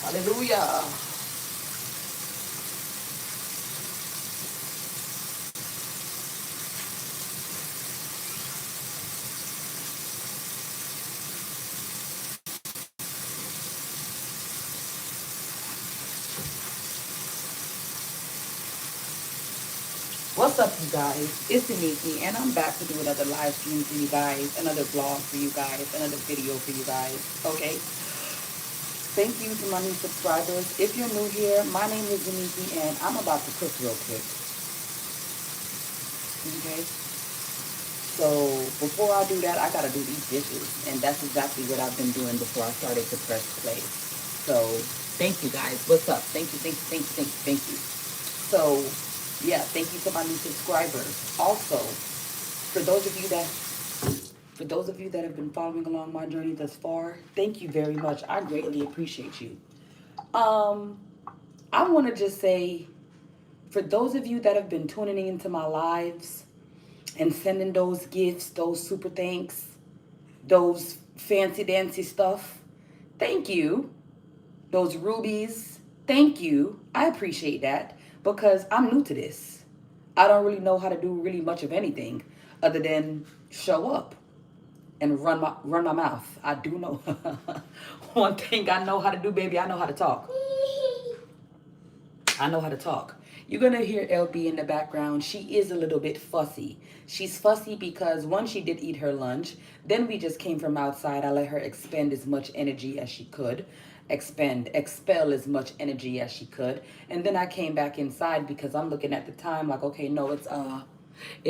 Hallelujah. What's up, you guys? It's Aniki, and I'm back to do another live stream for you guys, another vlog for you guys, another video for you guys. Okay? Thank you to my new subscribers. If you're new here, my name is Aniki, and I'm about to cook real quick. Okay? So before I do that, I gotta do these dishes, and that's exactly what I've been doing before I started to press play. So thank you guys. What's up? Thank you, thank you, thank you, thank you, thank you. So yeah, thank you to my new subscribers. Also, for those of you that have been following along my journey thus far, thank you very much. I greatly appreciate you. Um, I want to just say, for those of you that have been tuning into my lives and sending those gifts, those super thanks, those fancy dancy stuff, thank you. Those rubies, thank you. I appreciate that because I'm new to this. I don't really know how to do really much of anything other than show up and run my mouth. I do know one thing I know how to do, baby. I know how to talk. I know how to talk. You're gonna hear LB in the background. She is a little bit fussy. She's fussy because one, she did eat her lunch. Then we just came from outside. I let her expend as much energy as she could. Expel as much energy as she could. And then I came back inside because I'm looking at the time like, okay, no, it's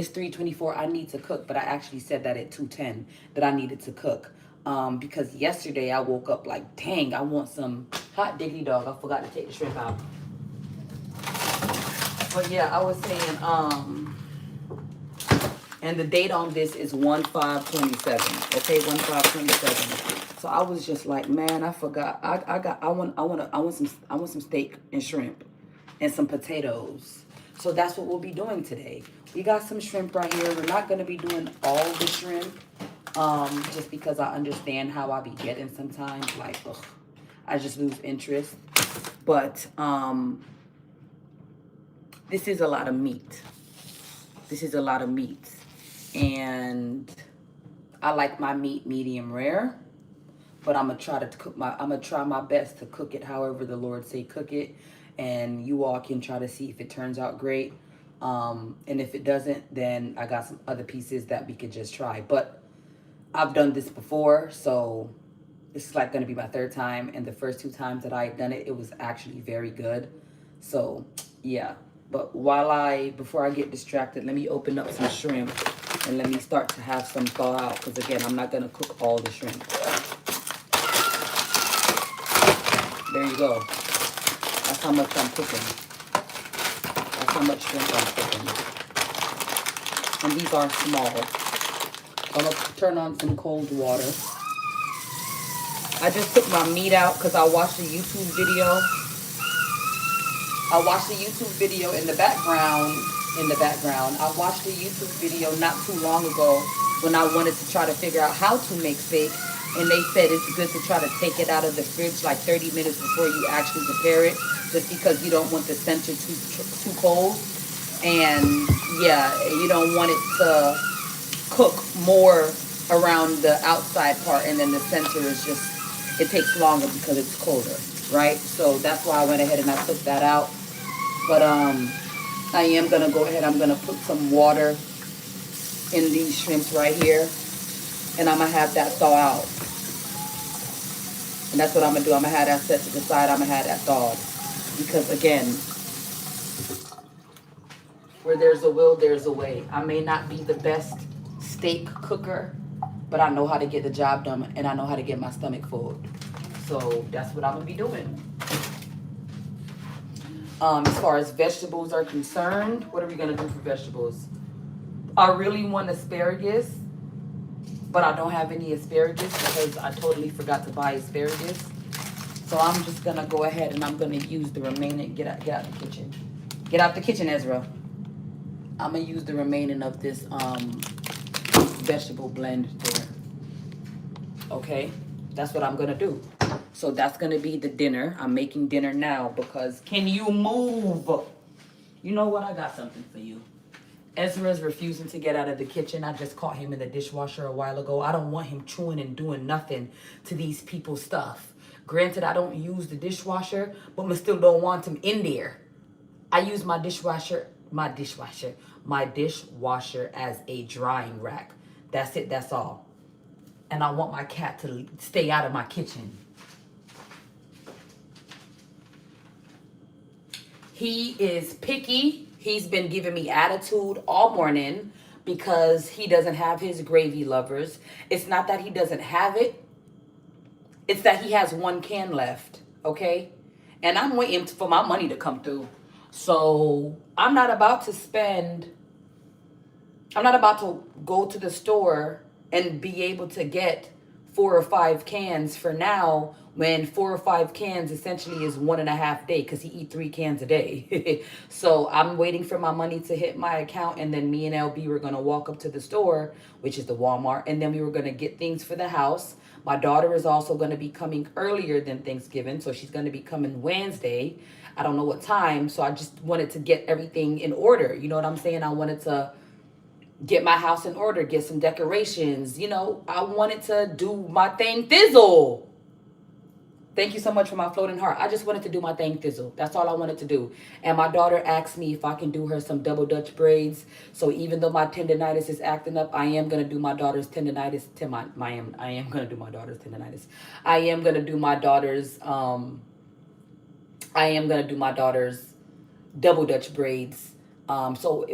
3:24. I need to cook, but I actually said that at 2:10 that I needed to cook. Because yesterday I woke up like, dang, I want some hot diggity dog. I forgot to take the shrimp out. But yeah, I was saying, and the date on this is 1/5/27. Okay, 1/5/27. So I was just like, man, I forgot. I want some steak and shrimp and some potatoes. So that's what we'll be doing today. We got some shrimp right here. We're not gonna be doing all the shrimp, just because I understand how I be getting sometimes. Like, ugh, I just lose interest. But this is a lot of meat. This is a lot of meat. And I like my meat medium rare, but I'm gonna try my best to cook it however the Lord say cook it, and you all can try to see if it turns out great. And if it doesn't, then I got some other pieces that we could just try. But I've done this before, so this is like gonna be my third time, and the first two times that I've done it, it was actually very good. So yeah. But before I get distracted, let me open up some shrimp and let me start to have some thaw out. Because again, I'm not gonna cook all the shrimp. There you go. That's how much I'm cooking. That's how much shrimp I'm cooking. And these are small. So I'm gonna turn on some cold water. I just took my meat out because I watched a YouTube video. I watched a YouTube video in the background. I watched a YouTube video not too long ago when I wanted to try to figure out how to make steak. And they said it's good to try to take it out of the fridge like 30 minutes before you actually prepare it, just because you don't want the center too cold. And yeah, you don't want it to cook more around the outside part, and then the center is just, it takes longer because it's colder, right? So that's why I went ahead and I took that out. But I am gonna go ahead, I'm gonna put some water in these shrimps right here, and I'm gonna have that thaw out. And that's what I'm gonna do. I'm gonna have that set to the side. I'm gonna have that thawed. Because again, where there's a will, there's a way. I may not be the best steak cooker, but I know how to get the job done, and I know how to get my stomach full. So that's what I'm gonna be doing. As far as vegetables are concerned, what are we gonna do for vegetables? I really want asparagus, but I don't have any asparagus because I totally forgot to buy asparagus. So I'm just gonna go ahead and I'm gonna use the remaining, get out the kitchen. Get out the kitchen, Ezra. I'm gonna use the remaining of this vegetable blend there. Okay, that's what I'm gonna do. So that's going to be the dinner. I'm making dinner now because can you move? You know what? I got something for you. Ezra's refusing to get out of the kitchen. I just caught him in the dishwasher a while ago. I don't want him chewing and doing nothing to these people's stuff. Granted, I don't use the dishwasher, but I still don't want him in there. I use my dishwasher as a drying rack. That's it, that's all. And I want my cat to stay out of my kitchen. He is picky. He's been giving me attitude all morning because he doesn't have his gravy lovers. It's not that he doesn't have it. It's that he has one can left, okay? And I'm waiting for my money to come through. So I'm not about to go to the store and be able to get 4 or 5 cans for now when 4 or 5 cans essentially is 1.5 days because he eat 3 cans a day. So I'm waiting for my money to hit my account, and then me and LB were going to walk up to the store, which is the Walmart, and then we were going to get things for the house. My daughter is also going to be coming earlier than Thanksgiving, so she's going to be coming Wednesday. I don't know what time, so I just wanted to get everything in order. You know what I'm saying? I wanted to get my house in order, get some decorations. You know, I wanted to do my thing thizzle. Thank you so much for my floating heart. I just wanted to do my thing thizzle. That's all I wanted to do. And my daughter asked me if I can do her some double Dutch braids. So even though my tendinitis is acting up, I am going to do my daughter's tendinitis. I am going to do my daughter's tendinitis. I am going to do my daughter's, double Dutch braids. So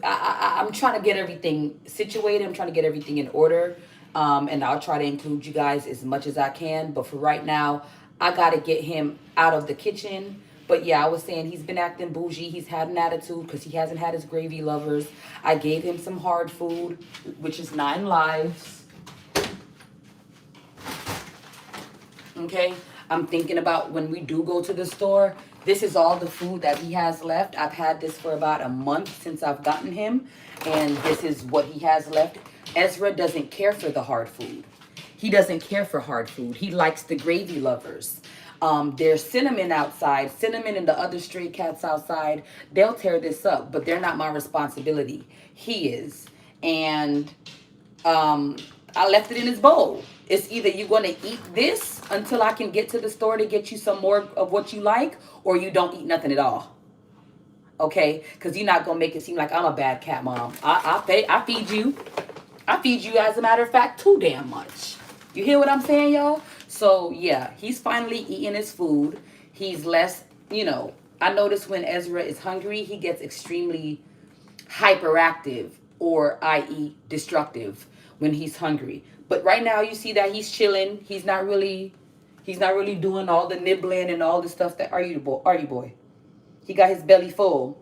I'm trying to get everything situated. I'm trying to get everything in order. And I'll try to include you guys as much as I can. But for right now, I got to get him out of the kitchen. But yeah, I was saying he's been acting bougie. He's had an attitude because he hasn't had his gravy lovers. I gave him some hard food, which is 9 lives. Okay. I'm thinking about when we do go to the store. This is all the food that he has left. I've had this for about a month since I've gotten him. And this is what he has left. Ezra doesn't care for the hard food. He doesn't care for hard food. He likes the gravy lovers. There's Cinnamon outside. Cinnamon and the other stray cats outside. They'll tear this up, but they're not my responsibility. He is. And I left it in his bowl. It's either you're going to eat this until I can get to the store to get you some more of what you like, or you don't eat nothing at all. Okay? Because you're not going to make it seem like I'm a bad cat mom. I feed you. I feed you, as a matter of fact, too damn much. You hear what I'm saying, y'all? So, yeah, he's finally eating his food. He's less, I notice when Ezra is hungry, he gets extremely hyperactive, or i.e. destructive when he's hungry. But right now you see that he's chilling. He's not really doing all the nibbling and all the stuff that are you boy. He got his belly full.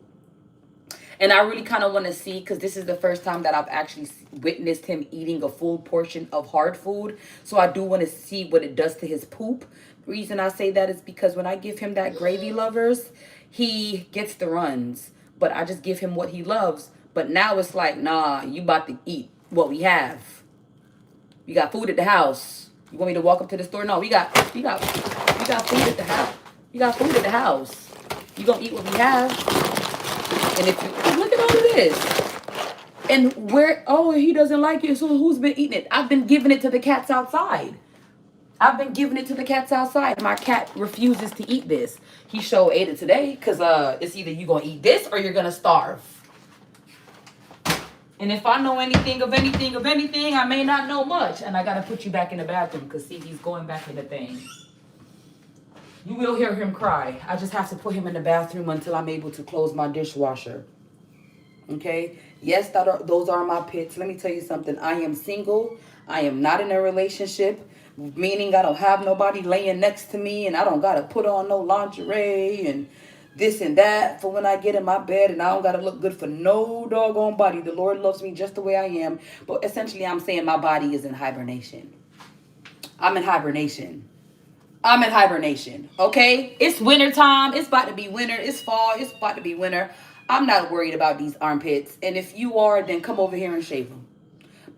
And I really kind of want to see, because this is the first time that I've actually witnessed him eating a full portion of hard food. So I do want to see what it does to his poop. The reason I say that is because when I give him that gravy lovers, he gets the runs. But I just give him what he loves. But now it's like, nah, you about to eat what we have. You got food at the house. You want me to walk up to the store? No, we got food at the house. You got food at the house. You gonna eat what we have. And if you look at all of this, and he doesn't like it, so who's been eating it? I've been giving it to the cats outside. My cat refuses to eat this. He ate it today because it's either you gonna eat this or you're gonna starve. And if I know anything of anything, I may not know much. And I gotta put you back in the bathroom because see, he's going back in the thing. You will hear him cry. I just have to put him in the bathroom until I'm able to close my dishwasher. Okay? Yes, those are my pits. Let me tell you something. I am single. I am not in a relationship, meaning I don't have nobody laying next to me, and I don't got to put on no lingerie and this and that for when I get in my bed, and I don't got to look good for no doggone body. The Lord loves me just the way I am. But essentially, I'm saying my body is in hibernation. I'm in hibernation. Okay? It's winter time. It's about to be winter. It's fall. It's about to be winter. I'm not worried about these armpits. And if you are, then come over here and shave them.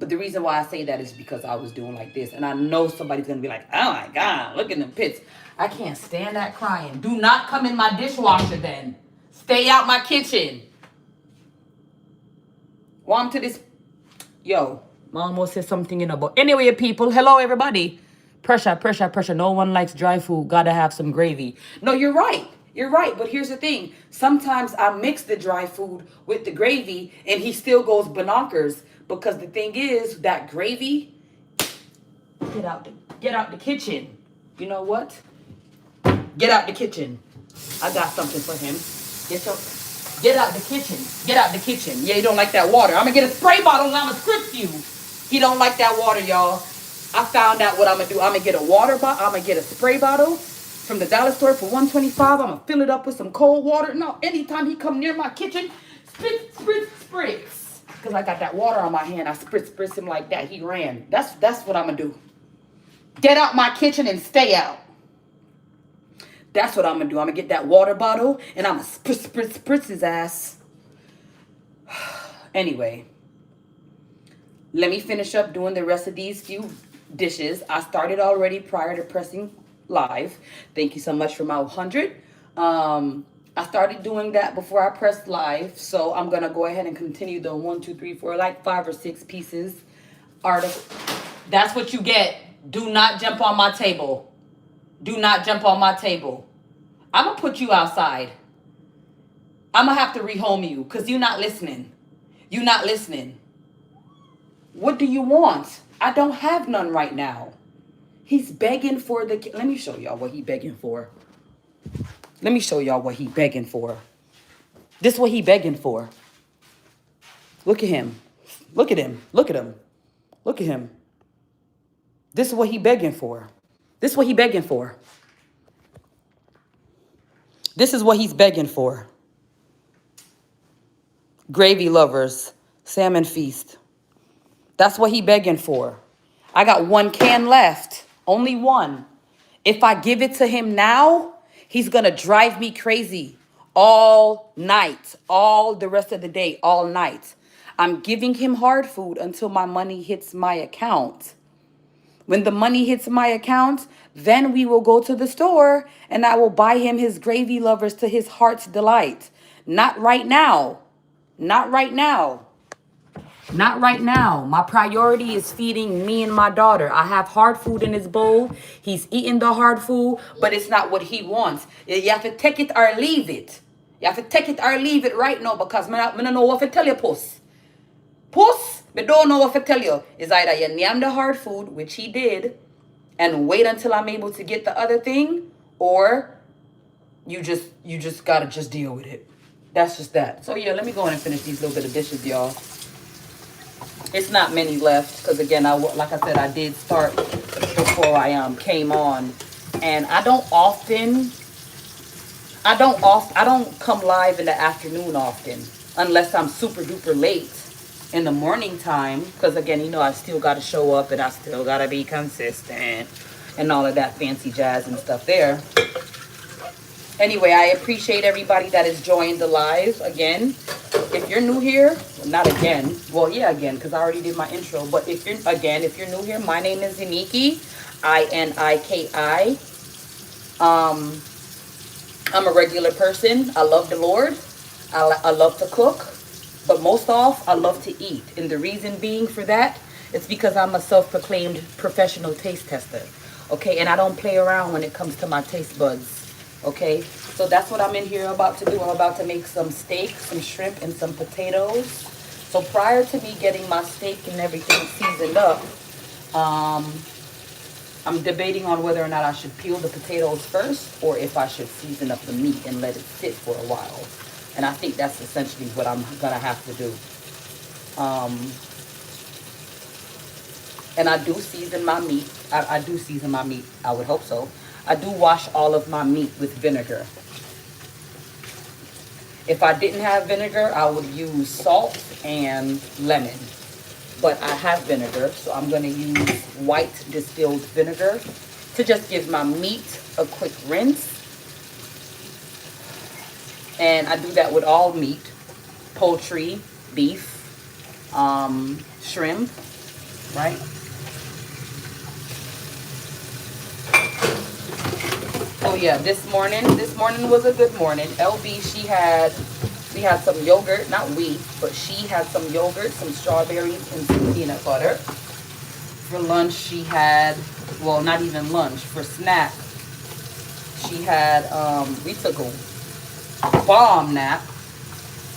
But the reason why I say that is because I was doing like this. And I know somebody's going to be like, oh my God, look at them pits. I can't stand that crying. Do not come in my dishwasher then. Stay out my kitchen. Want to this. Yo, I almost said something in about. Anyway, people, hello everybody. Pressure, pressure, pressure. No one likes dry food. Gotta have some gravy. No, you're right. You're right. But here's the thing. Sometimes I mix the dry food with the gravy and he still goes bonkers. Because the thing is, that gravy, get out the kitchen. You know what? Get out the kitchen. I got something for him. Get out the kitchen. Get out the kitchen. Yeah, you don't like that water. I'm going to get a spray bottle and I'm going to script you. He don't like that water, y'all. I found out what I'm going to do. I'm going to get a water bottle. I'm going to get a spray bottle from the dollar store for $1.25. I'm going to fill it up with some cold water. No, anytime he come near my kitchen, spritz. Because I got that water on my hand. I spritz him like that. He ran. That's what I'm going to do. Get out my kitchen and stay out. That's what I'm going to do. I'm going to get that water bottle and I'm going to spritz his ass. Anyway, let me finish up doing the rest of these few dishes. I started already prior to pressing live. Thank you so much for my 100. I started doing that before I pressed live. So I'm going to go ahead and continue the 1, 2, 3, 4, like 5 or 6 pieces. That's what you get. Do not jump on my table. Do not jump on my table. I'm going to put you outside. I'm going to have to rehome you because you're not listening. You're not listening. What do you want? I don't have none right now. He's begging for the... Let me show y'all what he's begging for. Let me show y'all what he's begging for. This is what he's begging for. Look at him. Look at him. Look at him. Look at him. This is what he's begging for. This is what he's begging for. This is what he's begging for. Gravy lovers, salmon feast. That's what he's begging for. I got 1 can left. Only 1. If I give it to him now, he's going to drive me crazy all night, all the rest of the day, all night. I'm giving him hard food until my money hits my account. When the money hits my account, then we will go to the store and I will buy him his gravy lovers to his heart's delight. Not right now. Not right now. Not right now. My priority is feeding me and my daughter. I have hard food in his bowl. He's eating the hard food, but it's not what he wants. You have to take it or leave it. You have to take it or leave it right now because I don't know what to tell you, puss. Puss, I don't know what to tell you. It's either you name the hard food, which he did, and wait until I'm able to get the other thing, or you just gotta just deal with it. That's just that. So yeah, let me go in and finish these little bit of dishes, y'all. It's not many left because again, like I said, I did start before I came on, and I don't come live in the afternoon often unless I'm super duper late in the morning time because again, you know, I still got to show up and I still got to be consistent and all of that fancy jazz and stuff there. Anyway, I appreciate everybody that has joined the live again. If you're new here, not again. Well, yeah, again, because I already did my intro. But if you're new here, my name is Iniki, I-N-I-K-I. I'm a regular person. I love the Lord. I love to cook. But most off, I love to eat. And the reason being for that, it's because I'm a self-proclaimed professional taste tester. Okay, and I don't play around when it comes to my taste buds. Okay, so that's what I'm in here about to do. I'm about to make some steak, some shrimp, and some potatoes. So prior to me getting my steak and everything seasoned up, I'm debating on whether or not I should peel the potatoes first or if I should season up the meat and let it sit for a while. And I think that's essentially what I'm going to have to do. And I do season my meat. I do season my meat. I would hope so. I do wash all of my meat with vinegar. If I didn't have vinegar, I would use salt and lemon. But I have vinegar, so I'm going to use white distilled vinegar to just give my meat a quick rinse. And I do that with all meat, poultry, beef, shrimp, right? Oh yeah, this morning was a good morning. LB, we had some yogurt, not we, but she had some yogurt, some strawberries, and some peanut butter. For lunch, she had, well, not even lunch, for snack, she had, we took a bomb nap.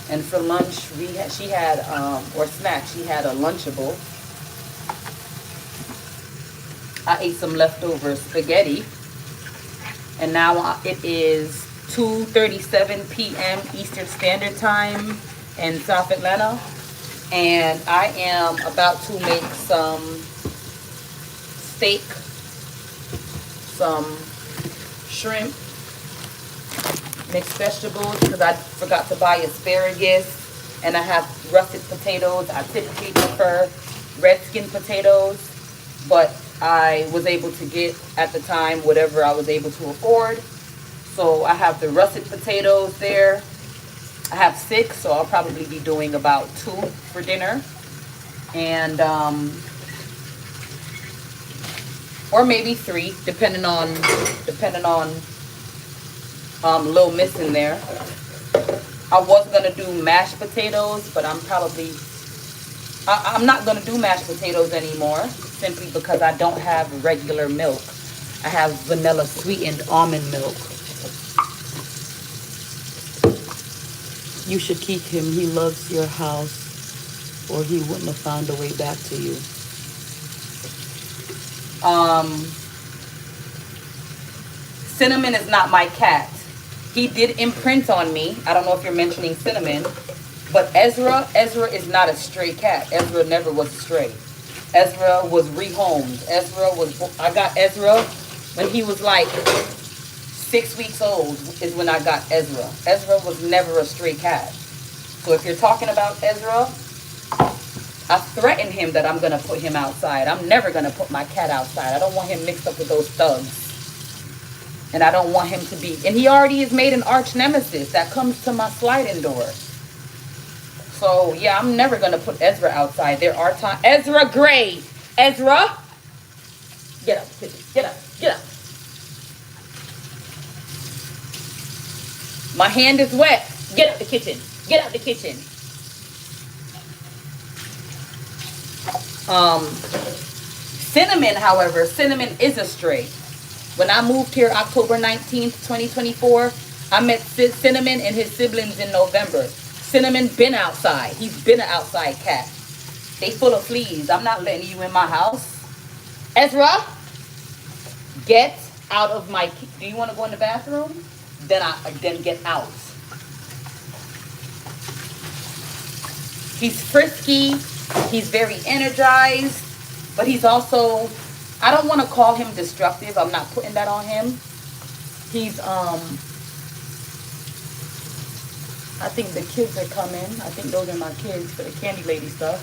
And for lunch, she had, or snack, she had a Lunchable. I ate some leftover spaghetti. And now it is 2:37 p.m. Eastern Standard Time in South Atlanta. And I am about to make some steak, some shrimp, mixed vegetables, because I forgot to buy asparagus. And I have russet potatoes. I typically prefer red skin potatoes, but I was able to get at the time whatever I was able to afford. So I have the russet potatoes there. I have 6, so I'll probably be doing about 2 for dinner. And or maybe 3, depending on Lil Miss in there. I was gonna do mashed potatoes, but I'm not gonna do mashed potatoes anymore, simply because I don't have regular milk. I have vanilla sweetened almond milk. You should keep him. He loves your house, or he wouldn't have found a way back to you. Cinnamon is not my cat. He did imprint on me. I don't know if you're mentioning Cinnamon, but Ezra is not a stray cat. Ezra never was a stray. Ezra was rehomed. I got Ezra when he was like 6 weeks old is when I got Ezra. Ezra was never a stray cat. So if you're talking about Ezra, I threatened him that I'm going to put him outside. I'm never going to put my cat outside. I don't want him mixed up with those thugs. And I don't want him to be. And he already has made an arch nemesis that comes to my sliding door. So, yeah, I'm never going to put Ezra outside. There are times. Ezra Gray. Ezra. Get up. Get up. Get up. My hand is wet. Get out the kitchen. Get out the kitchen. Cinnamon, however, Cinnamon is a stray. When I moved here October 19th, 2024, I met Cinnamon and his siblings in November. Cinnamon been outside. He's been an outside cat. They full of fleas. I'm not letting you in my house. Ezra, get out of my... Do you want to go in the bathroom? Then get out. He's frisky. He's very energized. But he's also... I don't want to call him destructive. I'm not putting that on him. He's, I think the kids are coming. I think those are my kids for the candy lady stuff.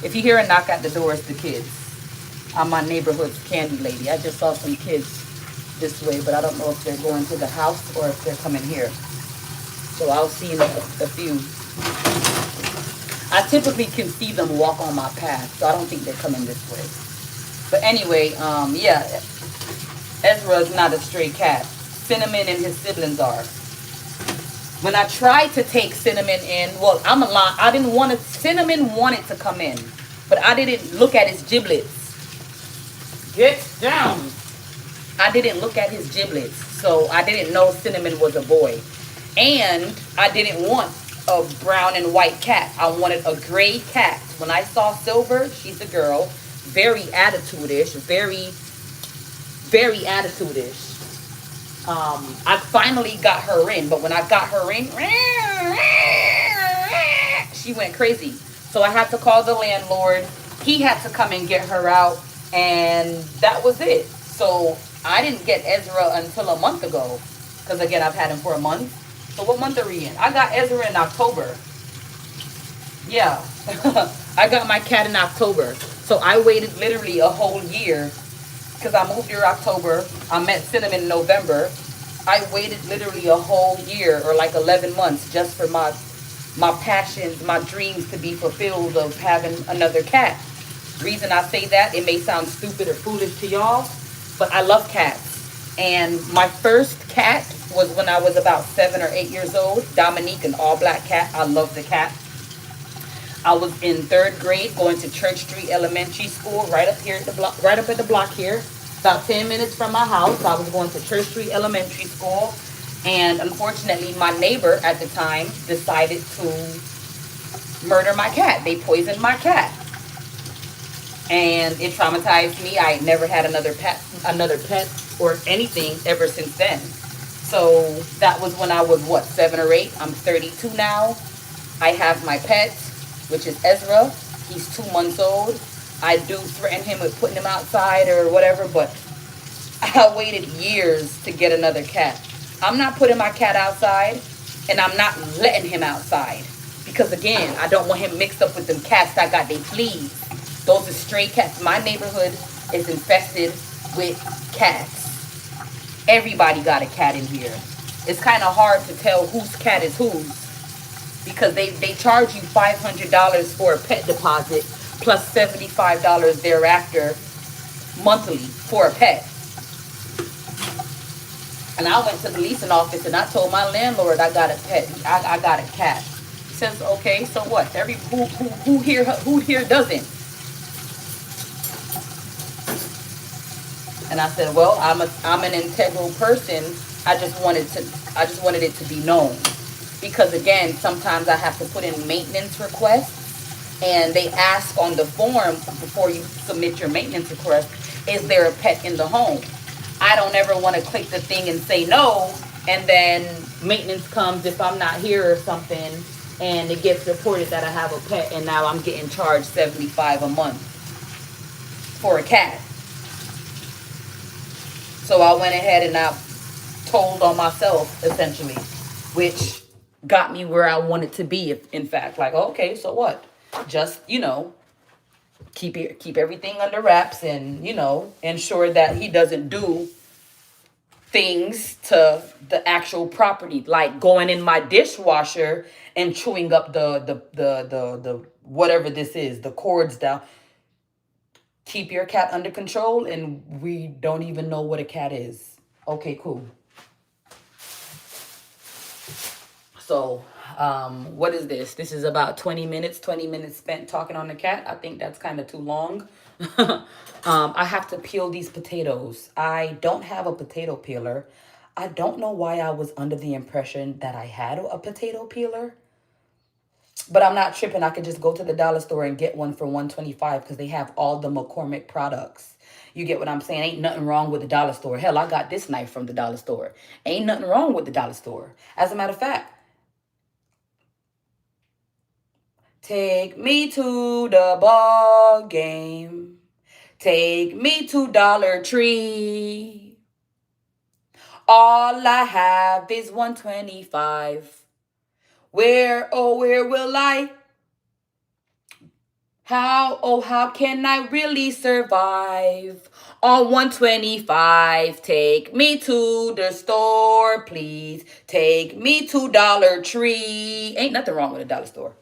If you hear a knock at the door, it's the kids. I'm my neighborhood's candy lady. I just saw some kids this way, but I don't know if they're going to the house or if they're coming here. So I'll see in a few. I typically can see them walk on my path, so I don't think they're coming this way. But anyway, yeah, Ezra is not a stray cat. Cinnamon and his siblings are. When I tried to take Cinnamon in, well, I'm a lot. I didn't want to. Cinnamon wanted to come in, but I didn't look at his giblets. Get down. I didn't look at his giblets, so I didn't know Cinnamon was a boy. And I didn't want a brown and white cat. I wanted a gray cat. When I saw Silver, she's a girl. Very attitude-ish, very attitude-ish. I finally got her in, but when I got her in, she went crazy. So I had to call the landlord. He had to come and get her out, and that was it. So I didn't get Ezra until a month ago, because again, I've had him for a month. So what month are we in? I got Ezra in October. Yeah, I got my cat in October. So I waited literally a whole year because I moved here October. I met Cinnamon in November. I waited literally a whole year or like 11 months just for my passions, my dreams to be fulfilled of having another cat. Reason I say that, it may sound stupid or foolish to y'all, but I love cats. And my first cat was when I was about 7 or 8 years old. Dominique, an all black cat. I love the cat. I was in third grade going to Church Street Elementary School, right up here at the block, right up at the block here, about 10 minutes from my house. I was going to Church Street Elementary School. And unfortunately, my neighbor at the time decided to murder my cat. They poisoned my cat. And it traumatized me. I never had another pet or anything ever since then. So that was when I was what, 7 or 8. I'm 32 now. I have my pet, which is Ezra. He's 2 months old. I do threaten him with putting him outside or whatever, but I waited years to get another cat. I'm not putting my cat outside, and I'm not letting him outside. Because again, I don't want him mixed up with them cats that got they fleas. Those are stray cats. My neighborhood is infested with cats. Everybody got a cat in here. It's kind of hard to tell whose cat is whose because they charge you $500 for a pet deposit plus $75 thereafter monthly for a pet. And I went to the leasing office and I told my landlord I got a pet. I got a cat. He says, okay, so what? Who here doesn't? And I said, well, I'm an integral person. I just wanted it to be known. Because again, sometimes I have to put in maintenance requests and they ask on the form before you submit your maintenance request, is there a pet in the home? I don't ever want to click the thing and say no, and then maintenance comes if I'm not here or something, and it gets reported that I have a pet, and now I'm getting charged $75 a month for a cat. So I went ahead and I told on myself, essentially, which got me where I wanted to be, in fact. Like, okay, so what? Just, keep everything under wraps and, ensure that he doesn't do things to the actual property, like going in my dishwasher and chewing up the whatever this is, the cords down. Keep your cat under control, and we don't even know what a cat is. Okay, cool. So, what is this? This is about 20 minutes, 20 minutes spent talking on the cat. I think that's kind of too long. I have to peel these potatoes. I don't have a potato peeler. I don't know why I was under the impression that I had a potato peeler. But I'm not tripping. I could just go to the dollar store and get one for $125 because they have all the McCormick products. You get what I'm saying? Ain't nothing wrong with the dollar store. Hell, I got this knife from the dollar store. Ain't nothing wrong with the dollar store. As a matter of fact, take me to the ball game. Take me to Dollar Tree. All I have is $125. Where, oh, where will I? How can I really survive on $125? Take me to the store, please. Take me to Dollar Tree. Ain't nothing wrong with a dollar store.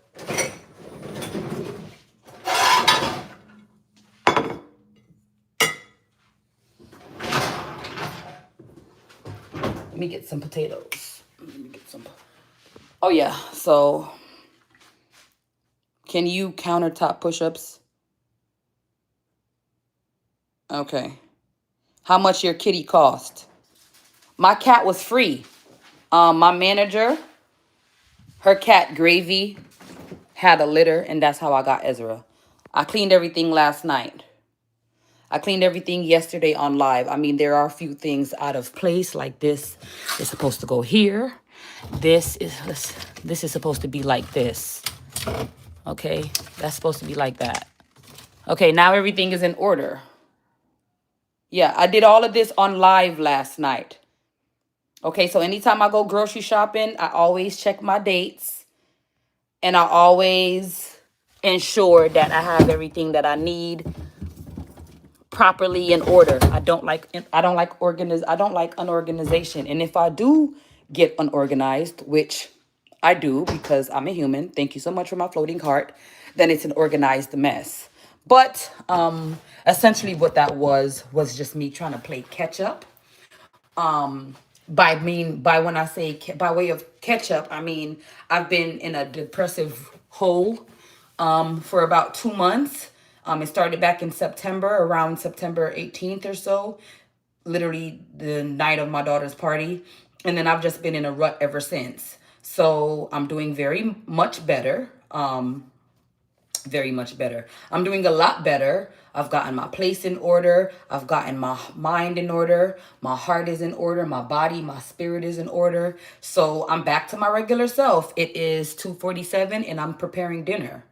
Let me get some potatoes. Let me get some. Oh, yeah. So, can you countertop push-ups? Okay. How much your kitty cost? My cat was free. My manager, her cat Gravy, had a litter, and that's how I got Ezra. I cleaned everything last night. I cleaned everything yesterday on live. I mean, there are a few things out of place, like this is supposed to go here. This is supposed to be like this. Okay, that's supposed to be like that. Okay, now everything is in order. Yeah, I did all of this on live last night. Okay, so anytime I go grocery shopping, I always check my dates. And I always ensure that I have everything that I need properly in order. I don't like unorganization. And if I do get unorganized, which I do because I'm a human, thank you so much for my floating heart, then it's an organized mess. But essentially what that was just me trying to play catch up. By when I say by way of catch up, I mean I've been in a depressive hole for about 2 months. It started back in September, around September 18th or so, literally the night of my daughter's party. And then I've just been in a rut ever since. So I'm doing very much better. Very much better. I'm doing a lot better. I've gotten my place in order. I've gotten my mind in order. My heart is in order. My body, my spirit is in order. So I'm back to my regular self. It is 2:47 and I'm preparing dinner.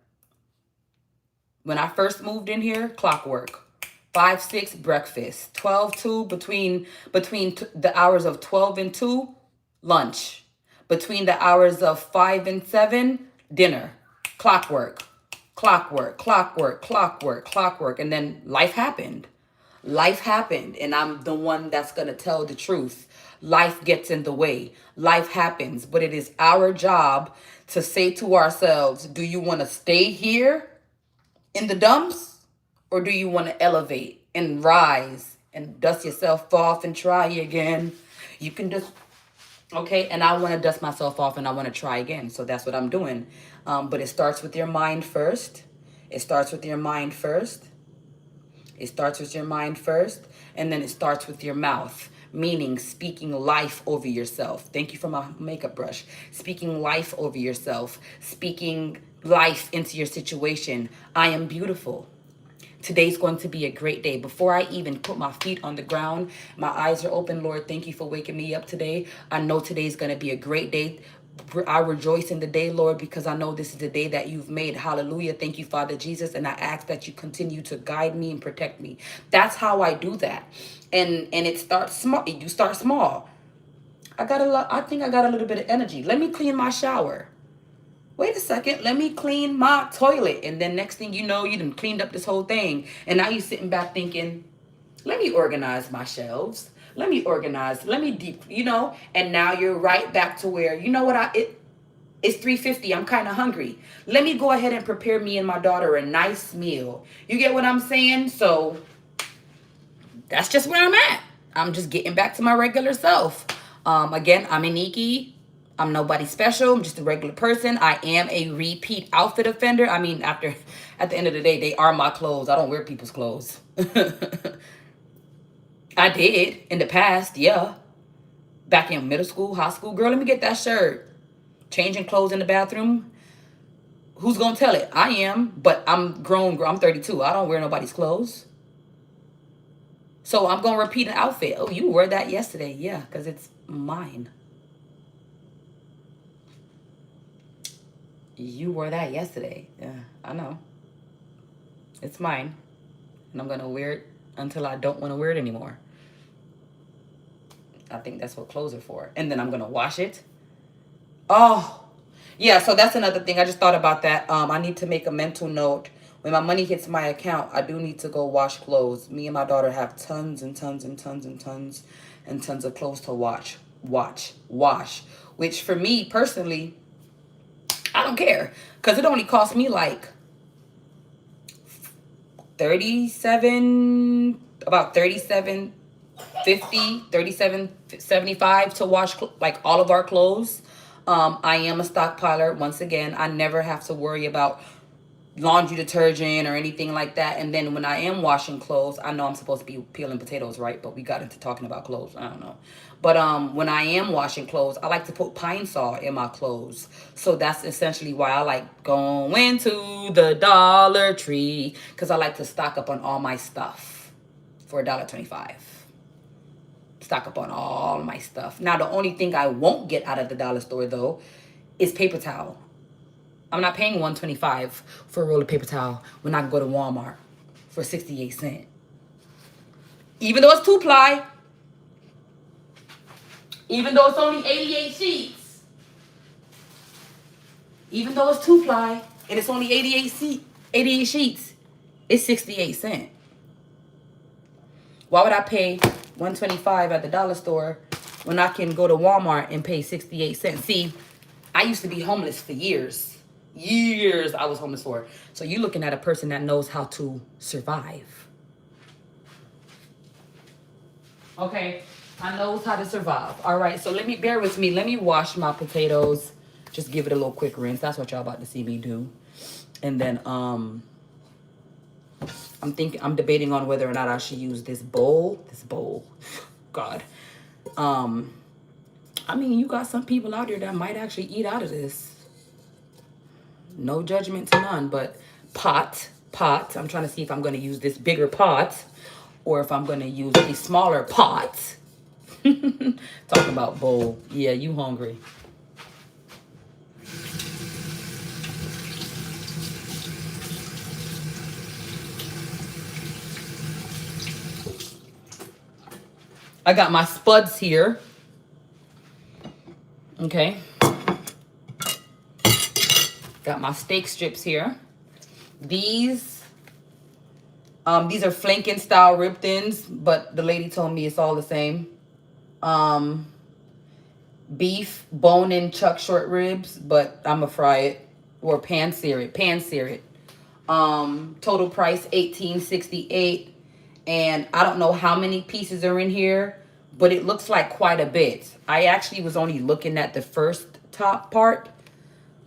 When I first moved in here, clockwork. 5, 6 breakfast. 12, 2 between the hours of 12 and 2, lunch. Between the hours of 5 and 7, dinner. Clockwork. Clockwork, clockwork, clockwork, clockwork. And then life happened. Life happened, and I'm the one that's going to tell the truth. Life gets in the way. Life happens, but it is our job to say to ourselves, do you want to stay here in the dumps, or do you want to elevate and rise and dust yourself off and try again? You can just, okay, and I want to dust myself off and I want to try again. So that's what I'm doing. But it starts with your mind first. It starts with your mind first. It starts with your mind first, and then it starts with your mouth, meaning speaking life over yourself. Thank you for my makeup brush. Speaking life over yourself, speaking life into your situation. I am beautiful. Today's going to be a great day. Before I even put my feet on the ground, my eyes are open. Lord, thank you for waking me up today. I know today's going to be a great day. I rejoice in the day, Lord, because I know this is the day that you've made. Hallelujah. Thank you, Father Jesus. And I ask that you continue to guide me and protect me. That's how I do that. And it starts small. You start small. I think I got a little bit of energy. Let me clean my shower. Wait a second, let me clean my toilet. And then next thing you know, you done cleaned up this whole thing. And now you're sitting back thinking, let me organize my shelves. Let me organize, let me deep, and now you're right back to where, you know what, it's 3:50, I'm kind of hungry. Let me go ahead and prepare me and my daughter a nice meal. You get what I'm saying? So that's just where I'm at. I'm just getting back to my regular self. Again, I'm Iniki. I'm nobody special. I'm just a regular person. I am a repeat outfit offender. I mean, at the end of the day, they are my clothes. I don't wear people's clothes. I did in the past, yeah. Back in middle school, high school. Girl, let me get that shirt. Changing clothes in the bathroom. Who's going to tell it? I am, but I'm grown. I'm 32. I don't wear nobody's clothes. So I'm going to repeat an outfit. Oh, you wore that yesterday. Yeah, because it's mine. You wore that yesterday. Yeah, I know. It's mine. And I'm going to wear it until I don't want to wear it anymore. I think that's what clothes are for. And then I'm going to wash it. Oh, yeah. So that's another thing. I just thought about that. I need to make a mental note. When my money hits my account, I do need to go wash clothes. Me and my daughter have tons and tons and tons and tons and tons of clothes to wash. Which for me personally, I don't care. Because it only cost me like about 37.75 to wash like all of our clothes. I am a stockpiler. Once again, I never have to worry about laundry detergent or anything like that. And then when I am washing clothes, I know I'm supposed to be peeling potatoes, right? But we got into talking about clothes. I don't know. But when I am washing clothes, I like to put Pine Sol in my clothes. So that's essentially why I like going to the Dollar Tree, because I like to stock up on all my stuff for $1.25. Stock up on all my stuff. Now, the only thing I won't get out of the dollar store, though, is paper towel. I'm not paying $1.25 for a roll of paper towel when I can go to Walmart for 68 cents. Even though it's 2-ply. Even though it's only 88 sheets. Even though it's 2-ply and it's only 88 sheets, it's 68 cents. Why would I pay $1.25 at the dollar store when I can go to Walmart and pay 68 cents? See, I used to be homeless for years. Years I was homeless for. So you're looking at a person that knows how to survive. Okay, I knows how to survive. All right, so bear with me. Let me wash my potatoes. Just give it a little quick rinse. That's what y'all about to see me do. And then I'm debating on whether or not I should use this bowl. God. I mean, you got some people out there that might actually eat out of this. No judgment to none, but pot. I'm trying to see if I'm going to use this bigger pot or if I'm going to use a smaller pot. Talking about bowl. Yeah, you hungry. I got my spuds here. Okay. Got my steak strips here. These are flanking style rib thins, but the lady told me it's all the same. Beef bone-in chuck short ribs, but I'm gonna fry it or pan sear it. Total price $18.68, and I don't know how many pieces are in here, but it looks like quite a bit. I actually was only looking at the first top part,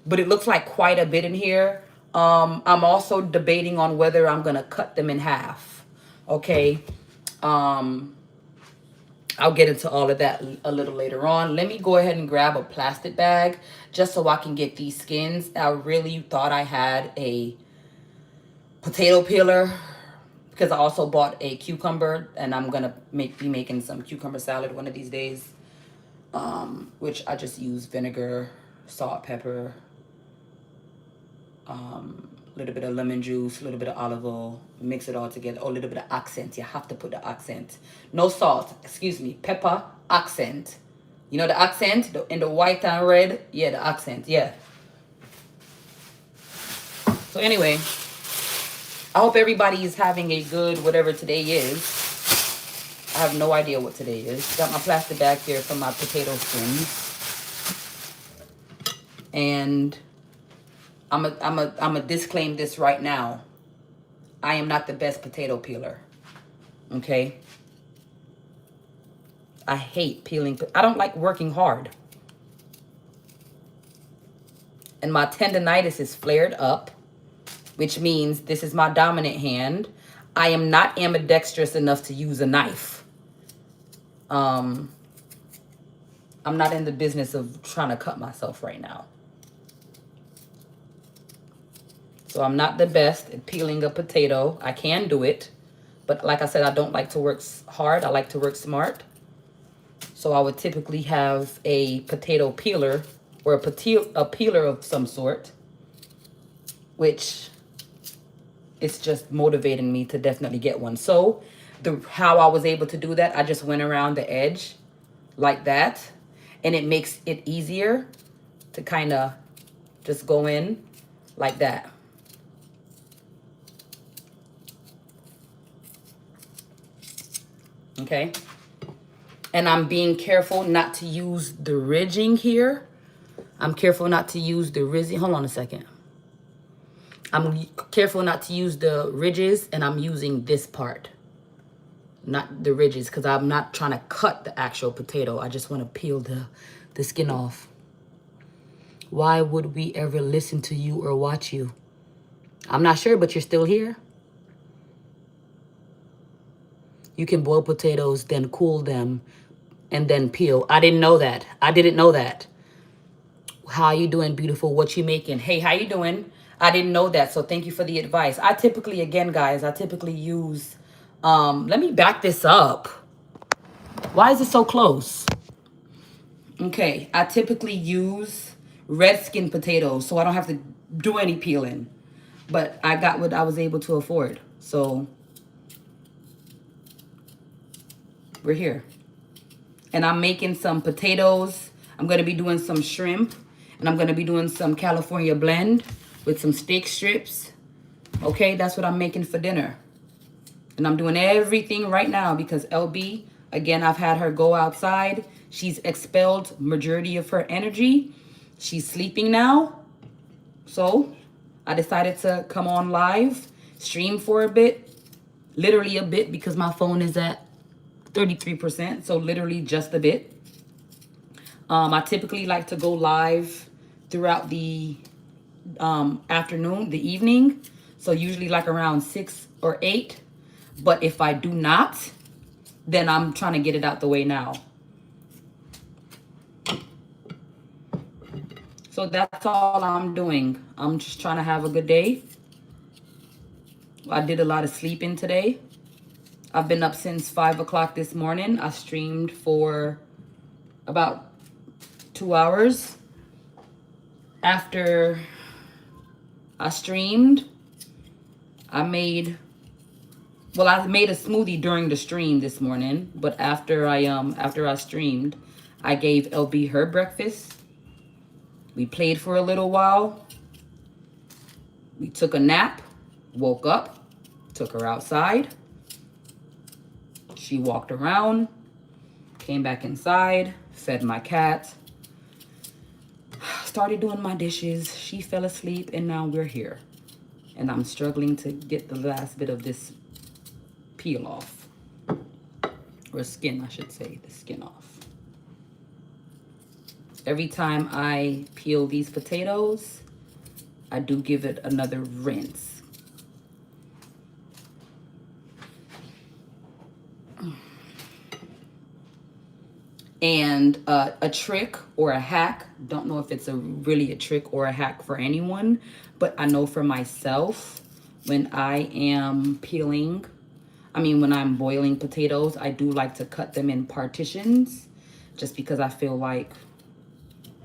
but it looks like quite a bit in here. I'm also debating on whether I'm gonna cut them in half. Okay. I'll get into all of that a little later on. Let me go ahead and grab a plastic bag just so I can get these skins. I really thought I had a potato peeler because I also bought a cucumber, and I'm gonna be making some cucumber salad one of these days. Which I just use vinegar, salt, pepper, a little bit of lemon juice, a little bit of olive oil, mix it all together. Oh, a little bit of accent. You have to put the accent. No salt, excuse me, pepper, accent. You know the accent in the white and red? Yeah, the accent, yeah. So anyway, I hope everybody is having a good whatever today is. I have no idea what today is. Got my plastic bag here for my potato skins. And I'm a disclaim this right now. I am not the best potato peeler. Okay? I hate peeling. I don't like working hard. And my tendonitis is flared up, which means this is my dominant hand. I am not ambidextrous enough to use a knife. I'm not in the business of trying to cut myself right now. So I'm not the best at peeling a potato. I can do it. But like I said, I don't like to work hard. I like to work smart. So I would typically have a potato peeler or a peeler of some sort, which it's just motivating me to definitely get one. So how I was able to do that, I just went around the edge like that, and it makes it easier to kind of just go in like that. Okay. And I'm being careful not to use the ridging here. I'm careful not to use the ridging. Hold on a second. I'm careful not to use the ridges, and I'm using this part, not the ridges, because I'm not trying to cut the actual potato. I just want to peel the skin off. Why would we ever listen to you or watch you? I'm not sure, but you're still here. You can boil potatoes, then cool them, and then peel. I didn't know that. I didn't know that. How you doing, beautiful? What you making? Hey, how you doing? I didn't know that, so thank you for the advice. I typically, again, guys, I typically use, let me back this up. Why is it so close? Okay, I typically use red skin potatoes, so I don't have to do any peeling. But I got what I was able to afford, so we're here. And I'm making some potatoes. I'm going to be doing some shrimp. And I'm going to be doing some California blend with some steak strips. Okay, that's what I'm making for dinner. And I'm doing everything right now because LB, again, I've had her go outside. She's expelled majority of her energy. She's sleeping now. So I decided to come on live, stream for a bit, literally a bit because my phone is at 33%, so literally just a bit. I typically like to go live throughout the afternoon, the evening, so usually like around 6 or 8. But if I do not, then I'm trying to get it out the way now. So that's all I'm doing. I'm just trying to have a good day. I did a lot of sleeping today. I've been up since 5 o'clock this morning. I streamed for about 2 hours. After I streamed, I made a smoothie during the stream this morning, but after I streamed, I gave LB her breakfast. We played for a little while. We took a nap, woke up, took her outside. She walked around, came back inside, fed my cat, started doing my dishes. She fell asleep, and now we're here. And I'm struggling to get the last bit of this peel off. Or skin, I should say, the skin off. Every time I peel these potatoes, I do give it another rinse. And a trick or a hack, don't know if it's really a trick or a hack for anyone, but I know for myself, when I'm boiling potatoes, I do like to cut them in partitions, just because I feel like,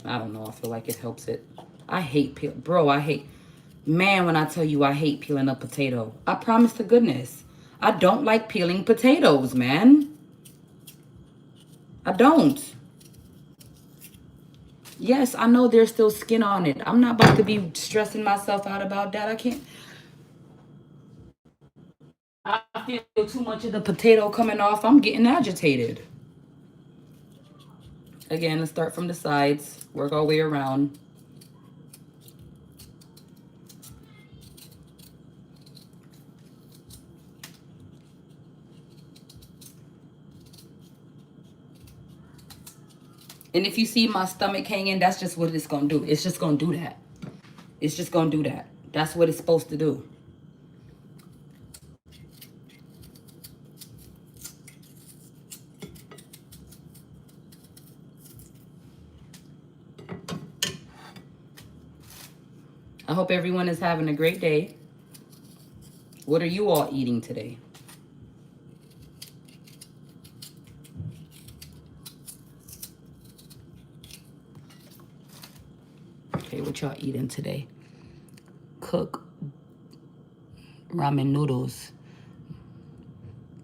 I feel like it helps it. I hate man, when I tell you I hate peeling a potato, I promise to goodness, I don't like peeling potatoes, man. I don't. Yes, I know there's still skin on it. I'm not about to be stressing myself out about that. I feel too much of the potato coming off. I'm getting agitated. Again, let's start from the sides. Work our way around. And if you see my stomach hanging, that's just what it's going to do. It's just going to do that. It's just going to do that. That's what it's supposed to do. I hope everyone is having a great day. What are you all eating today? Okay, what y'all eating today? Cook ramen noodles.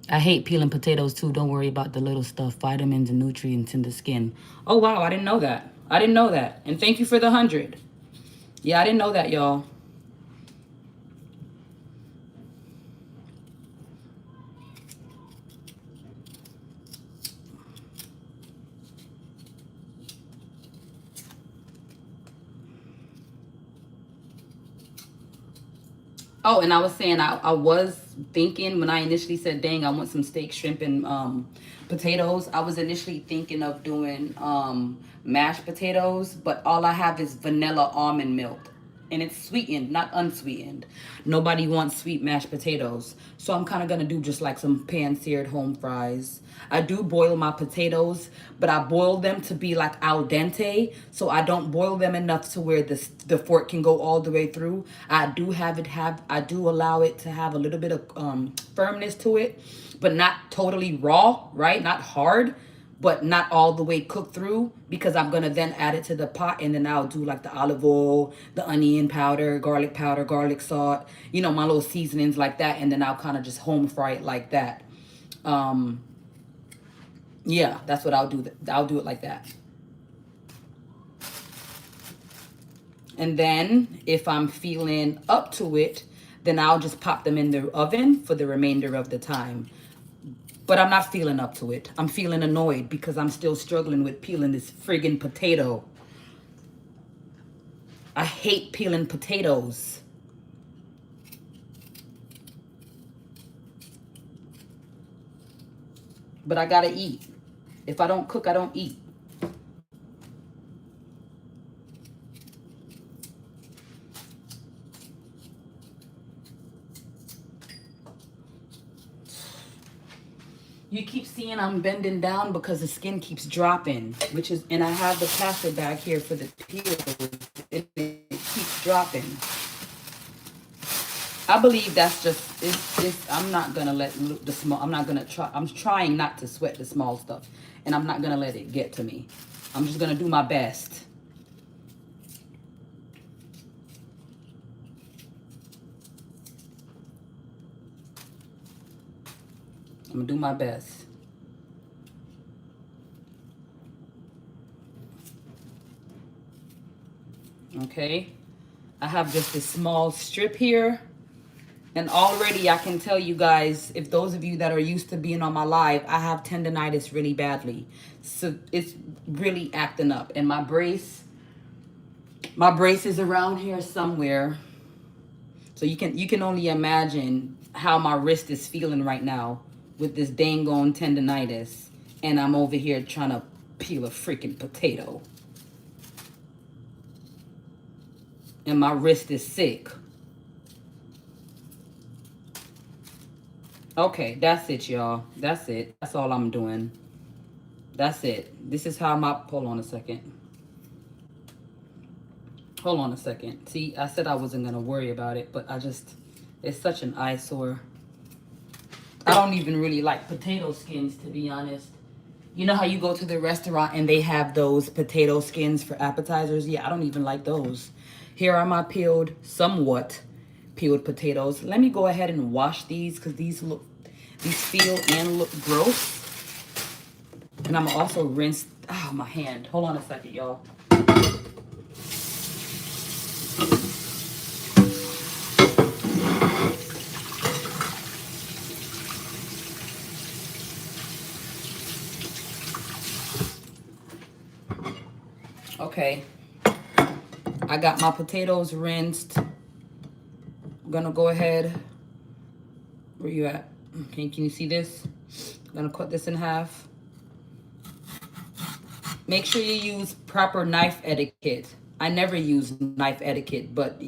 I hate peeling potatoes too. Don't worry about the little stuff. Vitamins and nutrients in the skin. Oh, wow. I didn't know that. I didn't know that. And thank you for the 100. Yeah, I didn't know that, y'all. Oh, and I was saying, I was thinking when I initially said, dang, I want some steak, shrimp, and potatoes. I was initially thinking of doing mashed potatoes, but all I have is vanilla almond milk. And it's sweetened, not unsweetened. Nobody wants sweet mashed potatoes. So I'm kind of going to do just like some pan-seared home fries. I do boil my potatoes, but I boil them to be like al dente. So I don't boil them enough to where the fork can go all the way through. I do allow it to have a little bit of firmness to it, but not totally raw, right? Not hard, but not all the way cooked through, because I'm going to then add it to the pot, and then I'll do like the olive oil, the onion powder, garlic salt, my little seasonings like that, and then I'll kind of just home fry it like that. Yeah, that's what I'll do. I'll do it like that. And then if I'm feeling up to it, then I'll just pop them in the oven for the remainder of the time. But I'm not feeling up to it. I'm feeling annoyed because I'm still struggling with peeling this friggin' potato. I hate peeling potatoes. But I gotta eat. If I don't cook, I don't eat. You keep seeing I'm bending down because the skin keeps dropping, which is, and I have the plastic bag here for the peel. It keeps dropping. I believe that's just, I'm not going to let the small, I'm not going to try, I'm trying not to sweat the small stuff. And I'm not going to let it get to me. I'm just going to do my best. I'm going to do my best. Okay. I have just a small strip here. And already I can tell you guys, if those of you that are used to being on my live, I have tendonitis really badly. So it's really acting up. And my brace is around here somewhere. So you can only imagine how my wrist is feeling right now with this dang on tendonitis. And I'm over here trying to peel a freaking potato. And my wrist is sick. Okay, that's it, y'all. That's it. That's all I'm doing. That's it. This is how my... Hold on a second. Hold on a second. See, I said I wasn't going to worry about it, but I just... It's such an eyesore. I don't even really like potato skins, to be honest. You know how you go to the restaurant and they have those potato skins for appetizers? Yeah, I don't even like those. Here are my somewhat peeled potatoes. Let me go ahead and wash these because these feel and look gross. And I'm also rinse, my hand. Hold on a second, y'all. Okay. I got my potatoes rinsed. I'm gonna go ahead. Where you at? Okay, can you see this? I'm gonna cut this in half. Make sure you use proper knife etiquette. I never use knife etiquette, but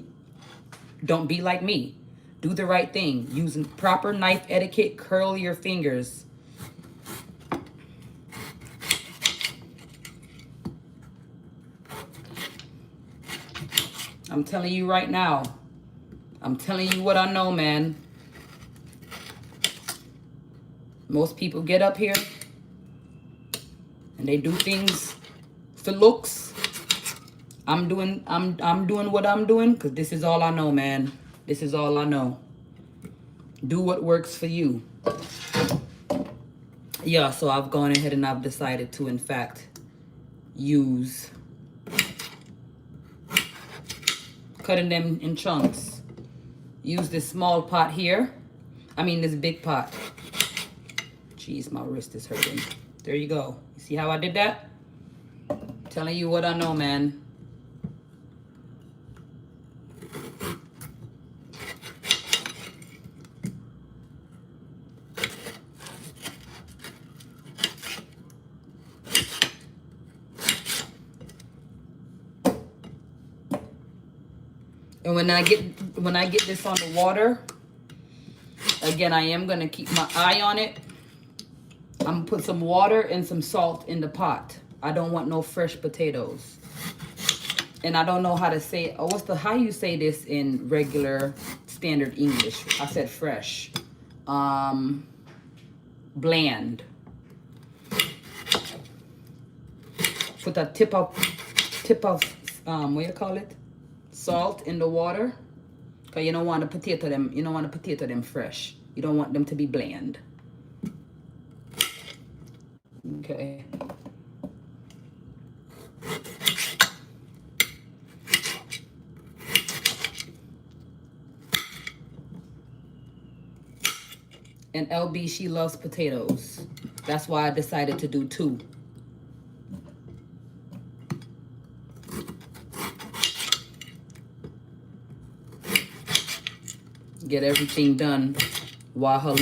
don't be like me. Do the right thing. Using proper knife etiquette, curl your fingers. I'm telling you right now. I'm telling you what I know, man. Most people get up here and they do things for looks. I'm doing what I'm doing because this is all I know, man. This is all I know. Do what works for you. Yeah, so I've gone ahead and I've decided to, in fact, use cutting them in chunks. Use this small pot here. This big pot. Jeez, my wrist is hurting. There you go. You see how I did that? Telling you what I know, man. And when I get this on the water, again, I am gonna keep my eye on it. I'm gonna put some water and some salt in the pot. I don't want no fresh potatoes. And I don't know how to say, how you say this in regular standard English? I said fresh. Bland. Put a tip of what you call it? Salt in the water. Because you don't want the potato them fresh. You don't want them to be bland. Okay. And LB, she loves potatoes. That's why I decided to do 2. Get everything done while her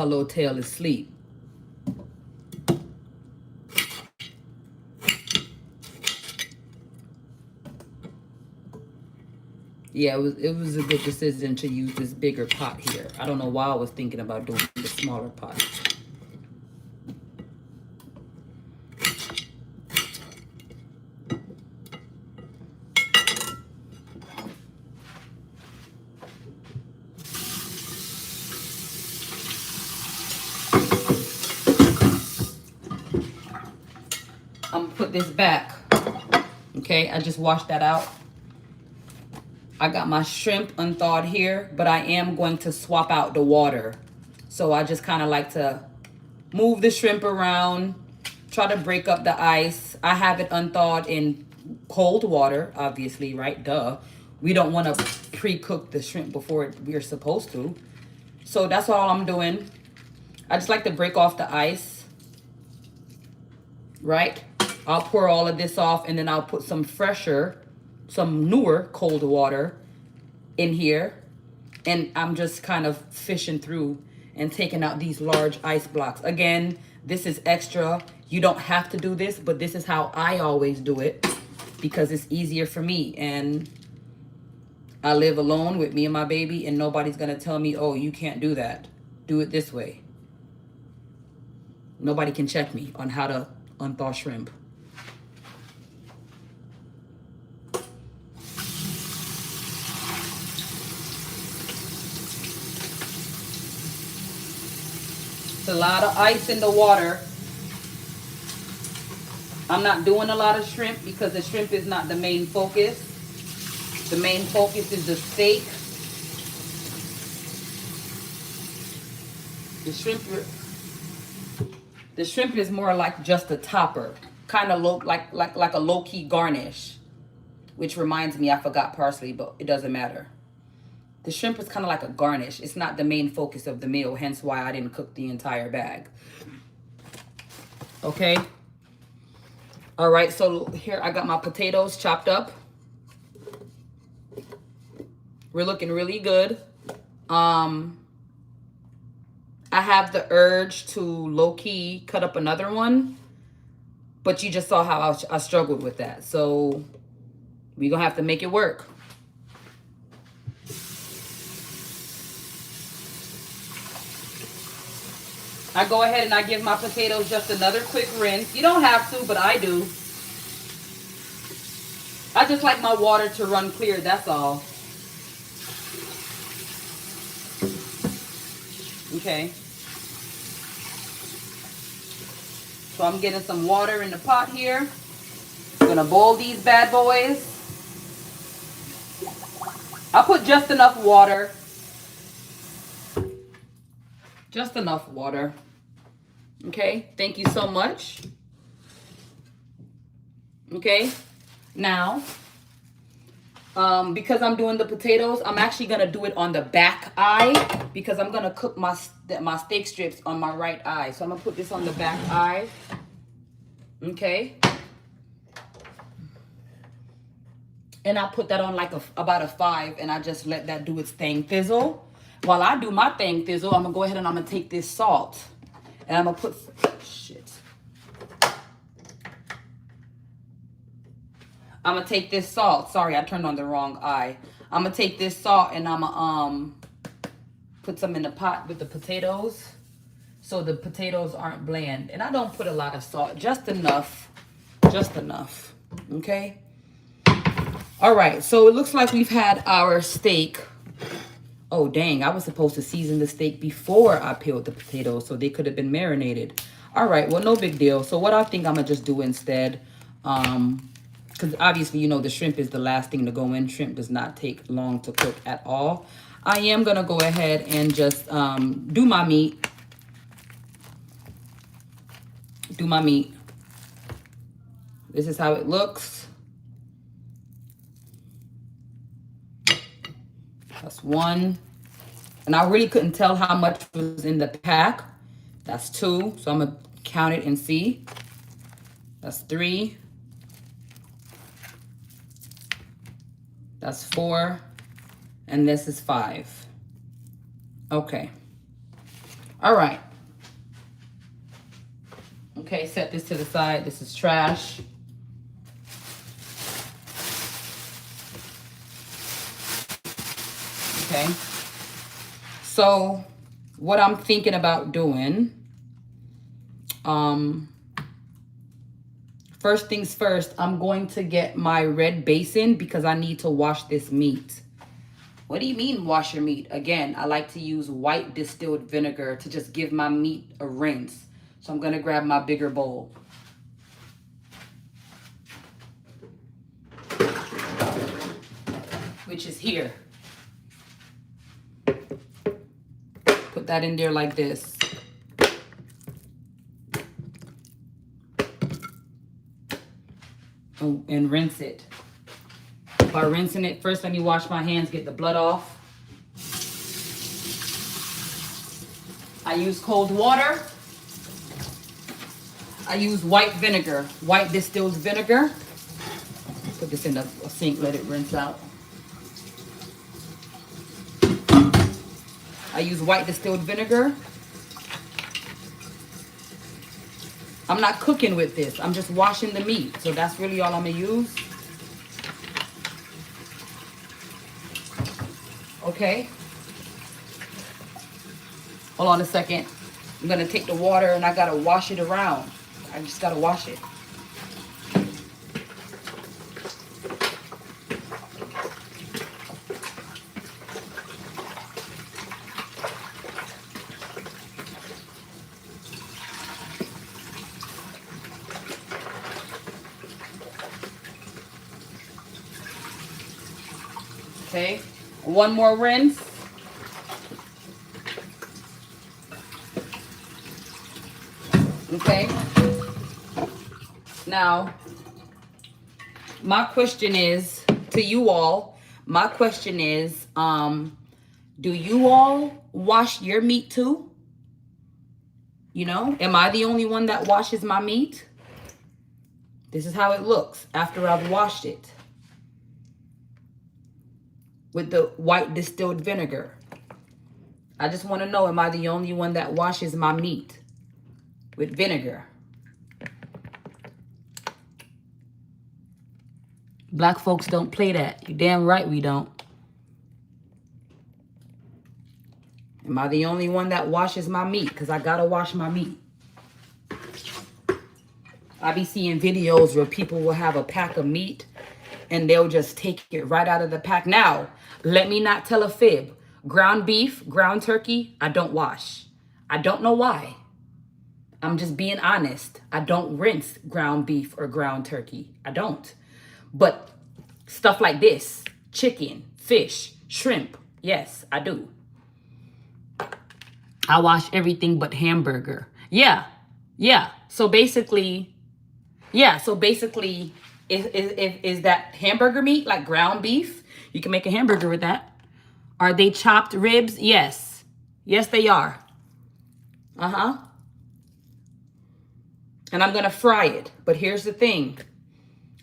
little tail is asleep. Yeah, it was a good decision to use this bigger pot here. I don't know why I was thinking about doing the smaller pot. I'm gonna put this back. Okay, I just washed that out. I got my shrimp unthawed here, but I am going to swap out the water. So I just kind of like to move the shrimp around, try to break up the ice. I have it unthawed in cold water, obviously, right? Duh. We don't want to pre-cook the shrimp before we're supposed to. So that's all I'm doing. I just like to break off the ice, right? I'll pour all of this off, and then I'll put some fresher, some newer cold water in here. And I'm just kind of fishing through and taking out these large ice blocks. Again, this is extra. You don't have to do this, but this is how I always do it because it's easier for me. And I live alone with me and my baby, and nobody's going to tell me, oh, you can't do that. Do it this way. Nobody can check me on how to unthaw shrimp. A lot of ice in the water. I'm not doing a lot of shrimp because the shrimp is not the main focus. The main focus is the steak. The shrimp is more like just a topper, kind of like a low-key garnish, which reminds me I forgot parsley, but it doesn't matter. The shrimp is kind of like a garnish. It's not the main focus of the meal, hence why I didn't cook the entire bag. Okay. All right, so here I got my potatoes chopped up. We're looking really good. I have the urge to low-key cut up another one, but you just saw how I struggled with that. So we're going to have to make it work. I go ahead and I give my potatoes just another quick rinse. You don't have to, but I do. I just like my water to run clear, that's all. Okay. So I'm getting some water in the pot here. I'm gonna boil these bad boys. I put just enough water. Just enough water. Okay, thank you so much. Okay, now, because I'm doing the potatoes, I'm actually gonna do it on the back eye because I'm gonna cook my steak strips on my right eye. So I'm gonna put this on the back eye. Okay. And I put that on like about a 5, and I just let that do its thing fizzle. While I do my thing fizzle, I'm gonna go ahead and I'm gonna take this salt and I'm gonna put, shit. I'm gonna take this salt. Sorry, I turned on the wrong eye. I'm gonna take this salt and I'm gonna put some in the pot with the potatoes so the potatoes aren't bland. And I don't put a lot of salt, just enough, okay? All right, so it looks like we've had our steak. Oh, dang, I was supposed to season the steak before I peeled the potatoes so they could have been marinated. All right, well, no big deal. So what I think I'm going to just do instead, because obviously, you know, the shrimp is the last thing to go in. Shrimp does not take long to cook at all. I am going to go ahead and just do my meat. This is how it looks. That's 1. And I really couldn't tell how much was in the pack. That's 2. So I'm going to count it and see. That's 3. That's 4. And this is 5. Okay. All right. Okay, set this to the side. This is trash. Okay. So what I'm thinking about doing, first things first, I'm going to get my red basin because I need to wash this meat. What do you mean wash your meat? Again, I like to use white distilled vinegar to just give my meat a rinse. So I'm going to grab my bigger bowl. Which is here. Put that in there like this. And rinse it. By rinsing it, first let me wash my hands, get the blood off. I use cold water. I use white vinegar, white distilled vinegar. Put this in the sink, let it rinse out. I use white distilled vinegar. I'm not cooking with this. I'm just washing the meat. So that's really all I'm going to use. Okay. Hold on a second. I'm going to take the water and I got to wash it around. I just got to wash it. Okay. One more rinse. Okay. Now, my question is to you all, do you all wash your meat too? You know, am I the only one that washes my meat? This is how it looks after I've washed it with the white distilled vinegar. I just want to know, am I the only one that washes my meat with vinegar? Black folks don't play that. You're damn right we don't. Am I the only one that washes my meat? Because I gotta wash my meat. I be seeing videos where people will have a pack of meat and they'll just take it right out of the pack. Now, let me not tell a fib. Ground beef, ground turkey, I don't wash. I don't know why. I'm just being honest. I don't rinse ground beef or ground turkey. I don't. But stuff like this, chicken, fish, shrimp, yes, I do. I wash everything but hamburger. Yeah. So basically, is that hamburger meat, like ground beef? You can make a hamburger with that. Are they chopped ribs? Yes. Yes, they are. And I'm going to fry it. But here's the thing.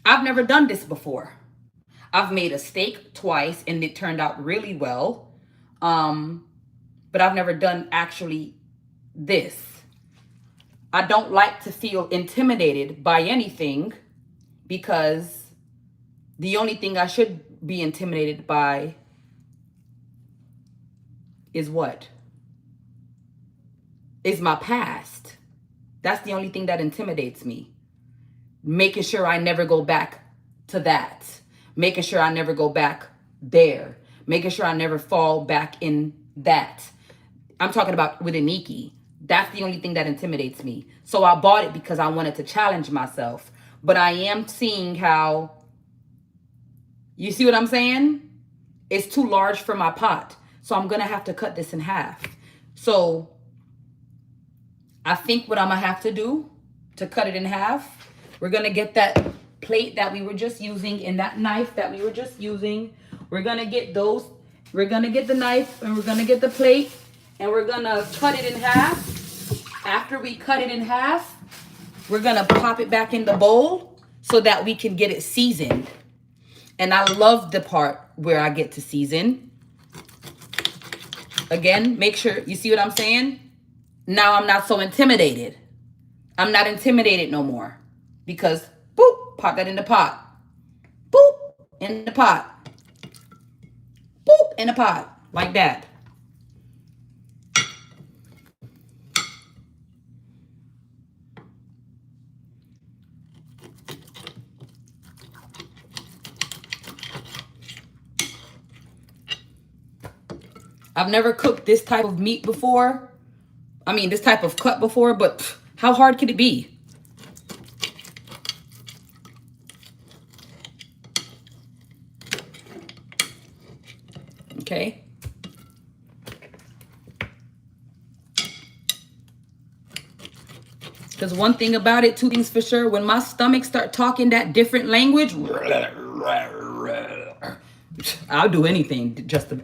I've never done this before. I've made a steak twice and it turned out really well. But I've never done actually this. I don't like to feel intimidated by anything because the only thing I should be intimidated by is what? Is my past. That's the only thing that intimidates me. Making sure I never go back to that. Making sure I never go back there. Making sure I never fall back in that. I'm talking about with Aniki. That's the only thing that intimidates me. So I bought it because I wanted to challenge myself. But I am seeing how, you see what I'm saying? It's too large for my pot. So I'm going to have to cut this in half. So I think what I'm going to have to do to cut it in half, we're going to get that plate that we were just using and that knife that we were just using. We're going to get those. We're going to get the knife and we're going to get the plate and we're going to cut it in half. After we cut it in half, we're going to pop it back in the bowl so that we can get it seasoned. And I love the part where I get to season. Again, make sure you see what I'm saying. Now I'm not so intimidated. I'm not intimidated no more. Because, boop, pop that in the pot. Boop, in the pot. Boop, in the pot. Like that. I've never cooked this type of meat before. I mean, this type of cut before, but how hard could it be? Okay. Because one thing about it, two things for sure, when my stomach start talking that different language, I'll do anything just to...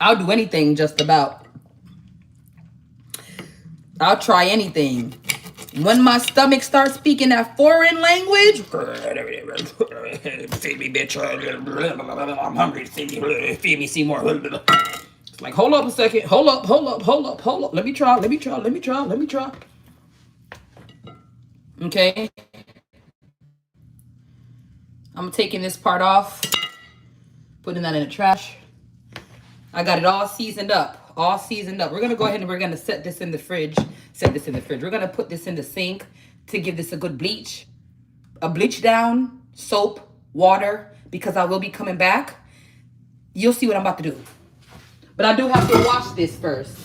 I'll do anything just about. I'll try anything. When my stomach starts speaking that foreign language, feed me, bitch. I'm hungry. Feed me, see more. It's like, hold up a second. Hold up. Let me try. Okay. I'm taking this part off. Putting that in the trash. I got it all seasoned up. We're going to go ahead and we're going to set this in the fridge. We're going to put this in the sink to give this a good bleach. A bleach down, soap, water, because I will be coming back. You'll see what I'm about to do. But I do have to wash this first.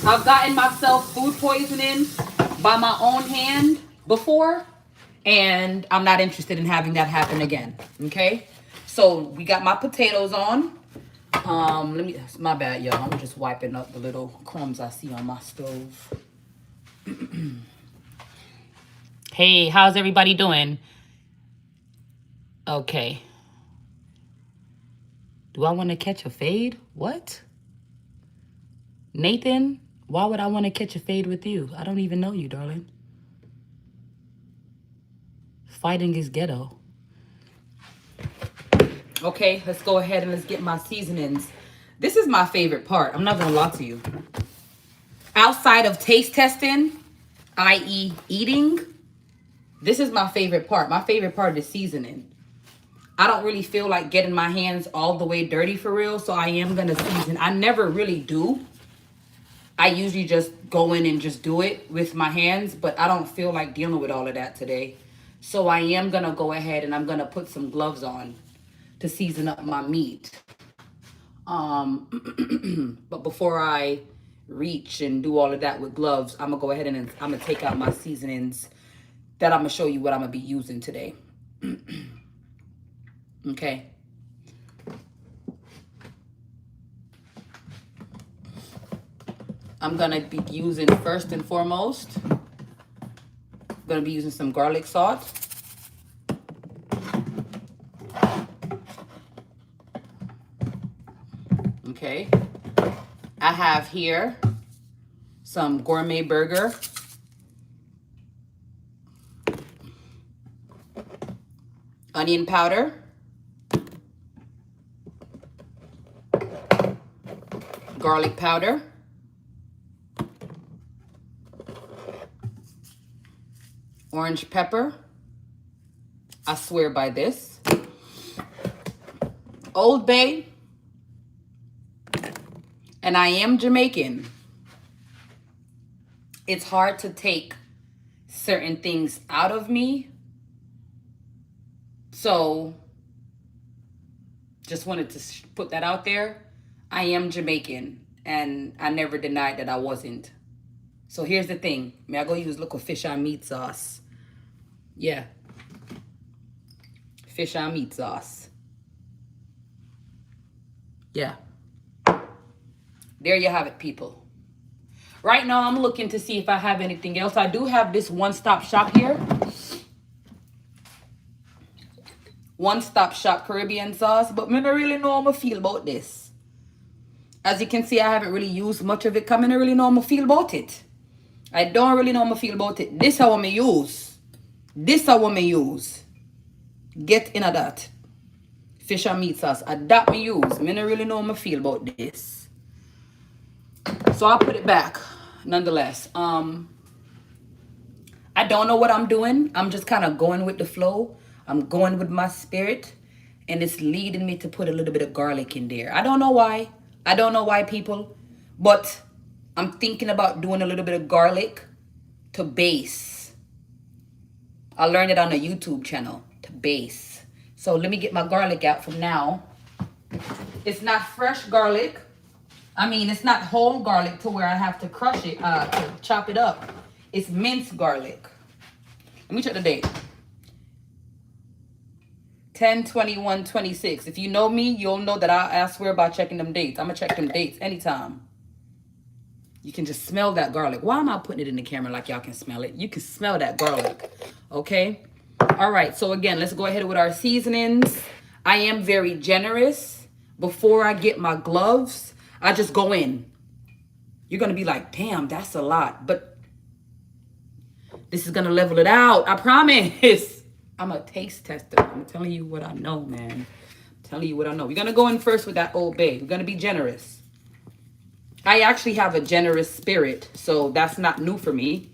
I've gotten myself food poisoning by my own hand before. And I'm not interested in having that happen again. Okay? So we got my potatoes on. My bad, y'all. I'm just wiping up the little crumbs I see on my stove. Hey, how's everybody doing? Okay. Do I want to catch a fade? What? Nathan, why would I want to catch a fade with you? I don't even know you, darling. Fighting is ghetto. Okay, let's go ahead and let's get my seasonings. This is my favorite part. I'm not going to lie to you. Outside of taste testing, i.e. eating, this is my favorite part. My favorite part is seasoning. I don't really feel like getting my hands all the way dirty for real, so I am going to season. I never really do. I usually just go in and just do it with my hands, but I don't feel like dealing with all of that today. So I am going to go ahead and I'm going to put some gloves on to season up my meat. But before I reach and do all of that with gloves, I'm going to go ahead and I'm going to take out my seasonings that I'm going to show you what I'm going to be using today. Okay. I'm going to be using, first and foremost, I'm going to be using some garlic salt. Okay. I have here some gourmet burger. Onion powder. Garlic powder. Orange pepper. I swear by this. Old Bay. And I am Jamaican. It's hard to take certain things out of me. So, just wanted to put that out there. I am Jamaican. And I never denied that I wasn't. So here's the thing. May I go use local fish on meat sauce? Yeah. Fish on meat sauce. Yeah. There you have it, people. Right now, I'm looking to see if I have anything else. I do have this one-stop shop here. One-stop shop Caribbean sauce. But I don't really know how I feel about this. As you can see, I haven't really used much of it. Because I don't really know how I feel about it. I don't really know how I feel about it. This is how I'm going to use. This I want me use. Get in a that. Fish and meat sauce. That me use. Me don't really know how I feel about this. So I'll put it back. Nonetheless. I don't know what I'm doing. I'm just kind of going with the flow. I'm going with my spirit. And it's leading me to put a little bit of garlic in there. I don't know why. I don't know why, people. But I'm thinking about doing a little bit of garlic to base. I learned it on a YouTube channel. To base. So let me get my garlic out from now. It's not fresh garlic. I mean, it's not whole garlic to where I have to crush it, to chop it up. It's minced garlic. Let me check the date. 10/21/26. If you know me, you'll know that I swear about checking them dates. I'm going to check them dates anytime. You can just smell that garlic. Why am I putting it in the camera like y'all can smell it? You can smell that garlic. Okay? All right. So, again, let's go ahead with our seasonings. I am very generous. Before I get my gloves, I just go in. You're going to be like, damn, that's a lot. But this is going to level it out. I promise. I'm a taste tester. I'm telling you what I know, man. I'm telling you what I know. We're going to go in first with that Old Bay. We're going to be generous. I actually have a generous spirit, so that's not new for me.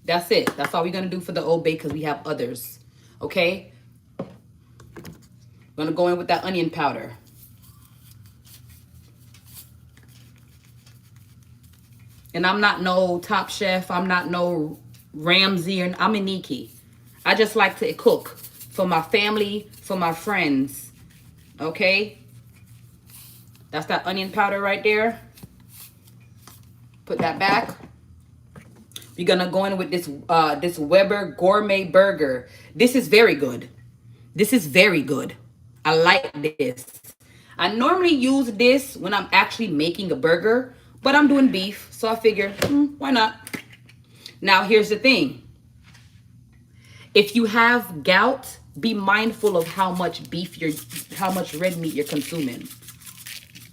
That's it. That's all we're going to do for the Old Bay because we have others. Okay? I'm going to go in with that onion powder. And I'm not no Top Chef. I'm not no Ramsay. And I'm a Nikki. I just like to cook for my family, for my friends. Okay? That's that onion powder right there. Put that back. We're going to go in with this Weber Gourmet Burger. This is very good. This is very good. I like this. I normally use this when I'm actually making a burger, but I'm doing beef, so I figure, why not? Now, here's the thing. If you have gout, be mindful of how much how much red meat you're consuming.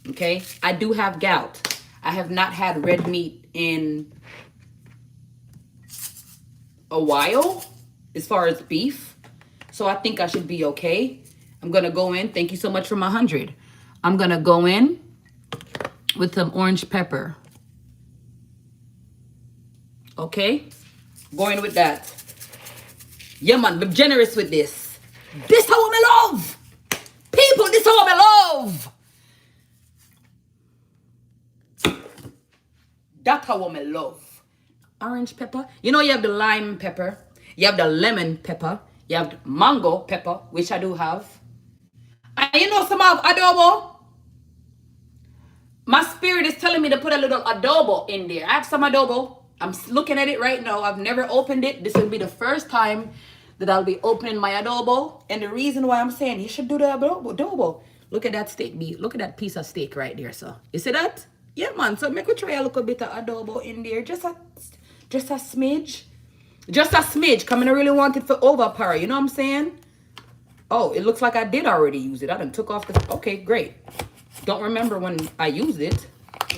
Okay? I do have gout. I have not had red meat in a while as far as beef. So I think I should be okay. I'm going to go in. Thank you so much for my 100. I'm going to go in with some orange pepper. Okay? Going with that. Yeah, man. Be generous with this. This how I love. People, this how I love. That's how I love. Orange pepper. You know you have the lime pepper. You have the lemon pepper. You have the mango pepper, which I do have. And you know some of adobo. My spirit is telling me to put a little adobo in there. I have some adobo. I'm looking at it right now. I've never opened it. This will be the first time that I'll be opening my adobo. And the reason why I'm saying you should do the adobo. Look at that steak meat. Look at that piece of steak right there, so. You see that? Yeah, man. So make we try a little bit of adobo in there. Just a smidge. Just a smidge. Because I really want it for overpower. You know what I'm saying? Oh, it looks like I did already use it. I done took off the... Okay, great. Don't remember when I used it.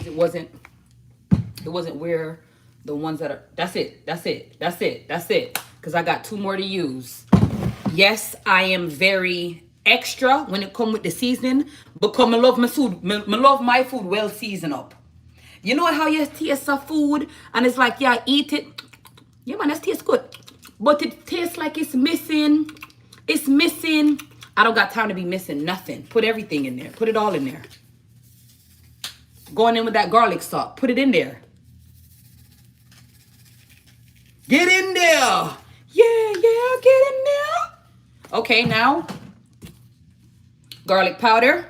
It wasn't where the ones that are... That's it. Because I got 2 more to use. Yes, I am very extra when it comes with the seasoning. Because I love my food. I love my food well seasoned up. You know how you taste some food and it's like, yeah, eat it. Yeah, man, that tastes good. But it tastes like it's missing. It's missing. I don't got time to be missing nothing. Put everything in there. Put it all in there. Going in with that garlic salt. Put it in there. Get in there. Yeah, get in there. Okay, now. Garlic powder.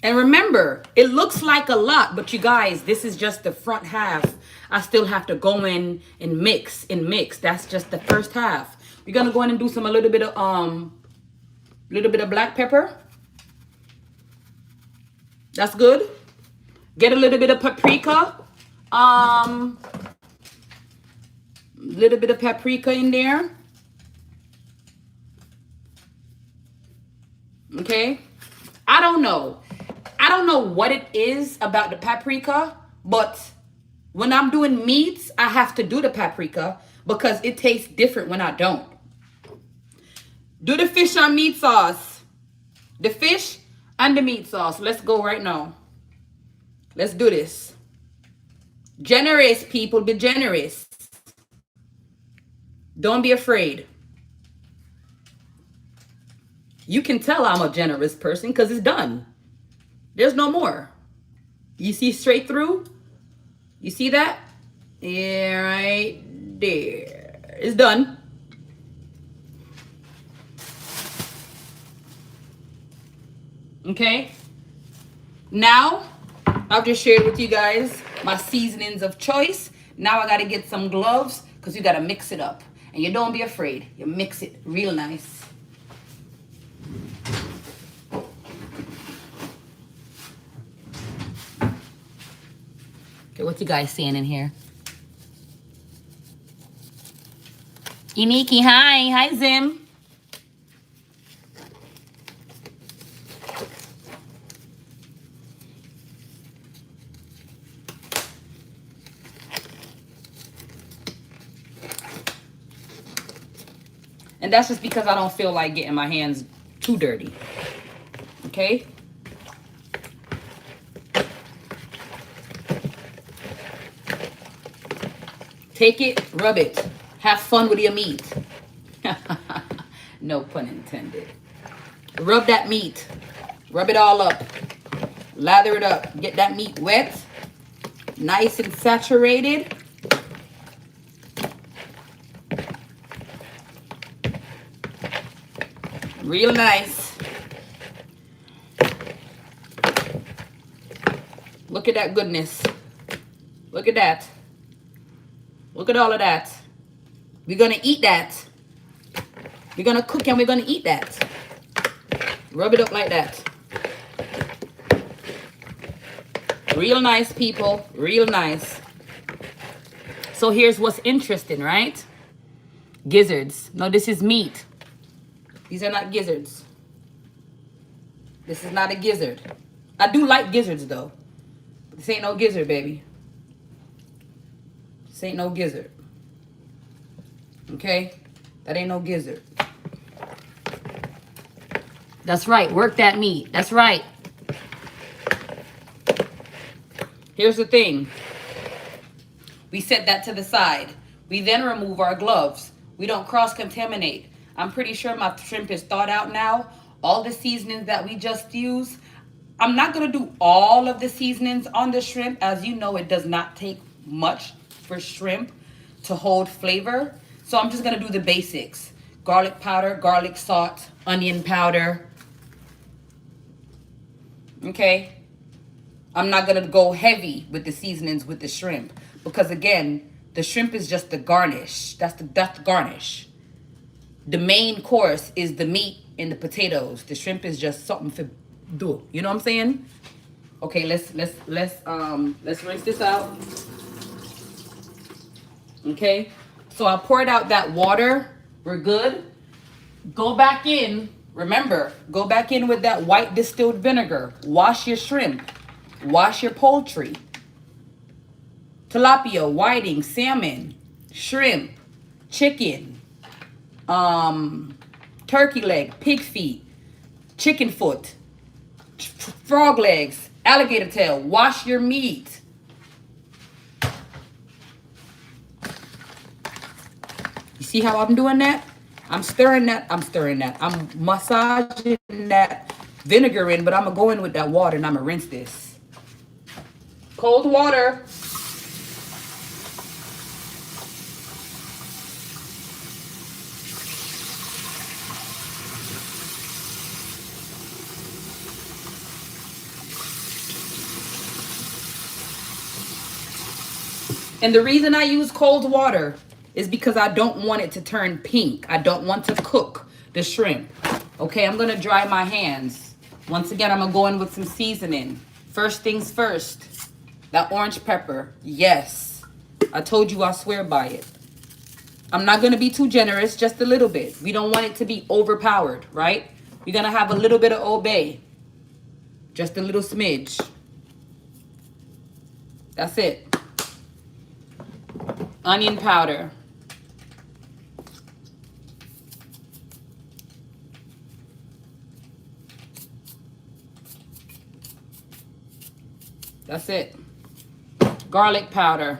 And remember, it looks like a lot, but you guys, this is just the front half. I still have to go in and mix. That's just the first half. We're gonna go in and do a little bit of black pepper. That's good. Get a little bit of paprika. Little bit of paprika in there. Okay. I don't know what it is about the paprika, but When I'm doing meats, I have to do the paprika because it tastes different when I don't. Do the fish on meat sauce. The fish and the meat sauce. Let's go right now. Let's do this. Generous, people. Be generous. Don't be afraid. You can tell I'm a generous person because it's done. There's no more. You see straight through? You see that? Yeah, right there. It's done. Okay? Now, I've just shared with you guys my seasonings of choice. Now I got to get some gloves because you got to mix it up. And you don't be afraid. You mix it real nice. Okay, what you guys seeing in here? Iniki, hi. Hi, Zim. And that's just because I don't feel like getting my hands too dirty. Okay? Take it, rub it. Have fun with your meat. No pun intended. Rub that meat. Rub it all up. Lather it up. Get that meat wet. Nice and saturated. Real nice. Look at that goodness. Look at that. Look at all of that. We're going to eat that. We're going to cook and we're going to eat that. Rub it up like that. Real nice, people. Real nice. So here's what's interesting, right? Gizzards. No, this is meat. These are not gizzards. This is not a gizzard. I do like gizzards, though. But this ain't no gizzard, baby. This ain't no gizzard. Okay? That ain't no gizzard. That's right. Work that meat. That's right. Here's the thing. We set that to the side. We then remove our gloves. We don't cross-contaminate. I'm pretty sure my shrimp is thawed out now. All the seasonings that we just used. I'm not going to do all of the seasonings on the shrimp. As you know, it does not take much for shrimp to hold flavor. So I'm just going to do the basics. Garlic powder, garlic salt, onion powder. Okay? I'm not going to go heavy with the seasonings with the shrimp. Because again, the shrimp is just the garnish. That's the garnish. The main course is the meat and the potatoes. The shrimp is just something to do. You know what I'm saying? Okay, let's rinse this out. Okay? So I poured out that water. We're good. Go back in. Remember, go back in with that white distilled vinegar. Wash your shrimp. Wash your poultry. Tilapia, whiting, salmon, shrimp, chicken, turkey leg, pig feet, chicken foot, frog legs, alligator tail. Wash your meat. You see how I'm doing that? I'm stirring that. I'm massaging that vinegar in, but I'm going to go in with that water and I'm going to rinse this. Cold water. And the reason I use cold water is because I don't want it to turn pink. I don't want to cook the shrimp. Okay, I'm going to dry my hands. Once again, I'm going to go in with some seasoning. First things first. That orange pepper. Yes. I told you I swear by it. I'm not going to be too generous, just a little bit. We don't want it to be overpowered, right? We're going to have a little bit of Old Bay. Just a little smidge. That's it. onion powder. That's it. Garlic powder.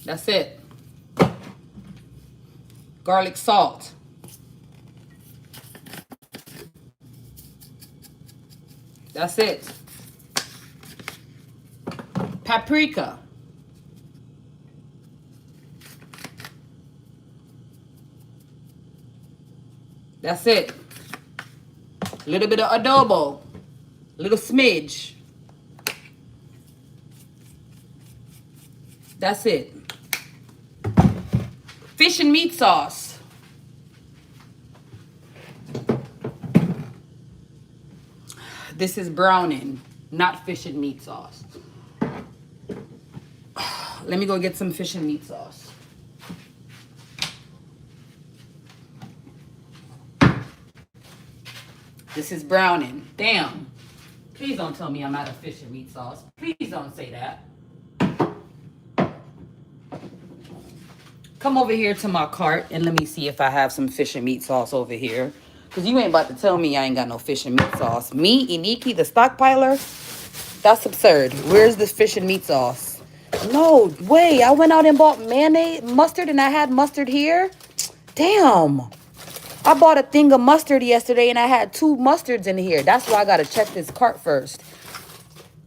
That's it. Garlic salt. That's it. Paprika. That's it. A little bit of adobo. A little smidge. That's it. Fish and meat sauce. This is browning, not fish and meat sauce. Let me go get some fish and meat sauce. This is browning. Damn. Please don't tell me I'm out of fish and meat sauce. Please don't say that. Come over here to my cart and let me see if I have some fish and meat sauce over here. Because you ain't about to tell me I ain't got no fish and meat sauce. Me, Iniki, the stockpiler? That's absurd. Where's the fish and meat sauce? No way. I went out and bought mayonnaise, mustard, and I had mustard here. Damn. I bought a thing of mustard yesterday and I had 2 mustards in here. That's why I got to check this cart first.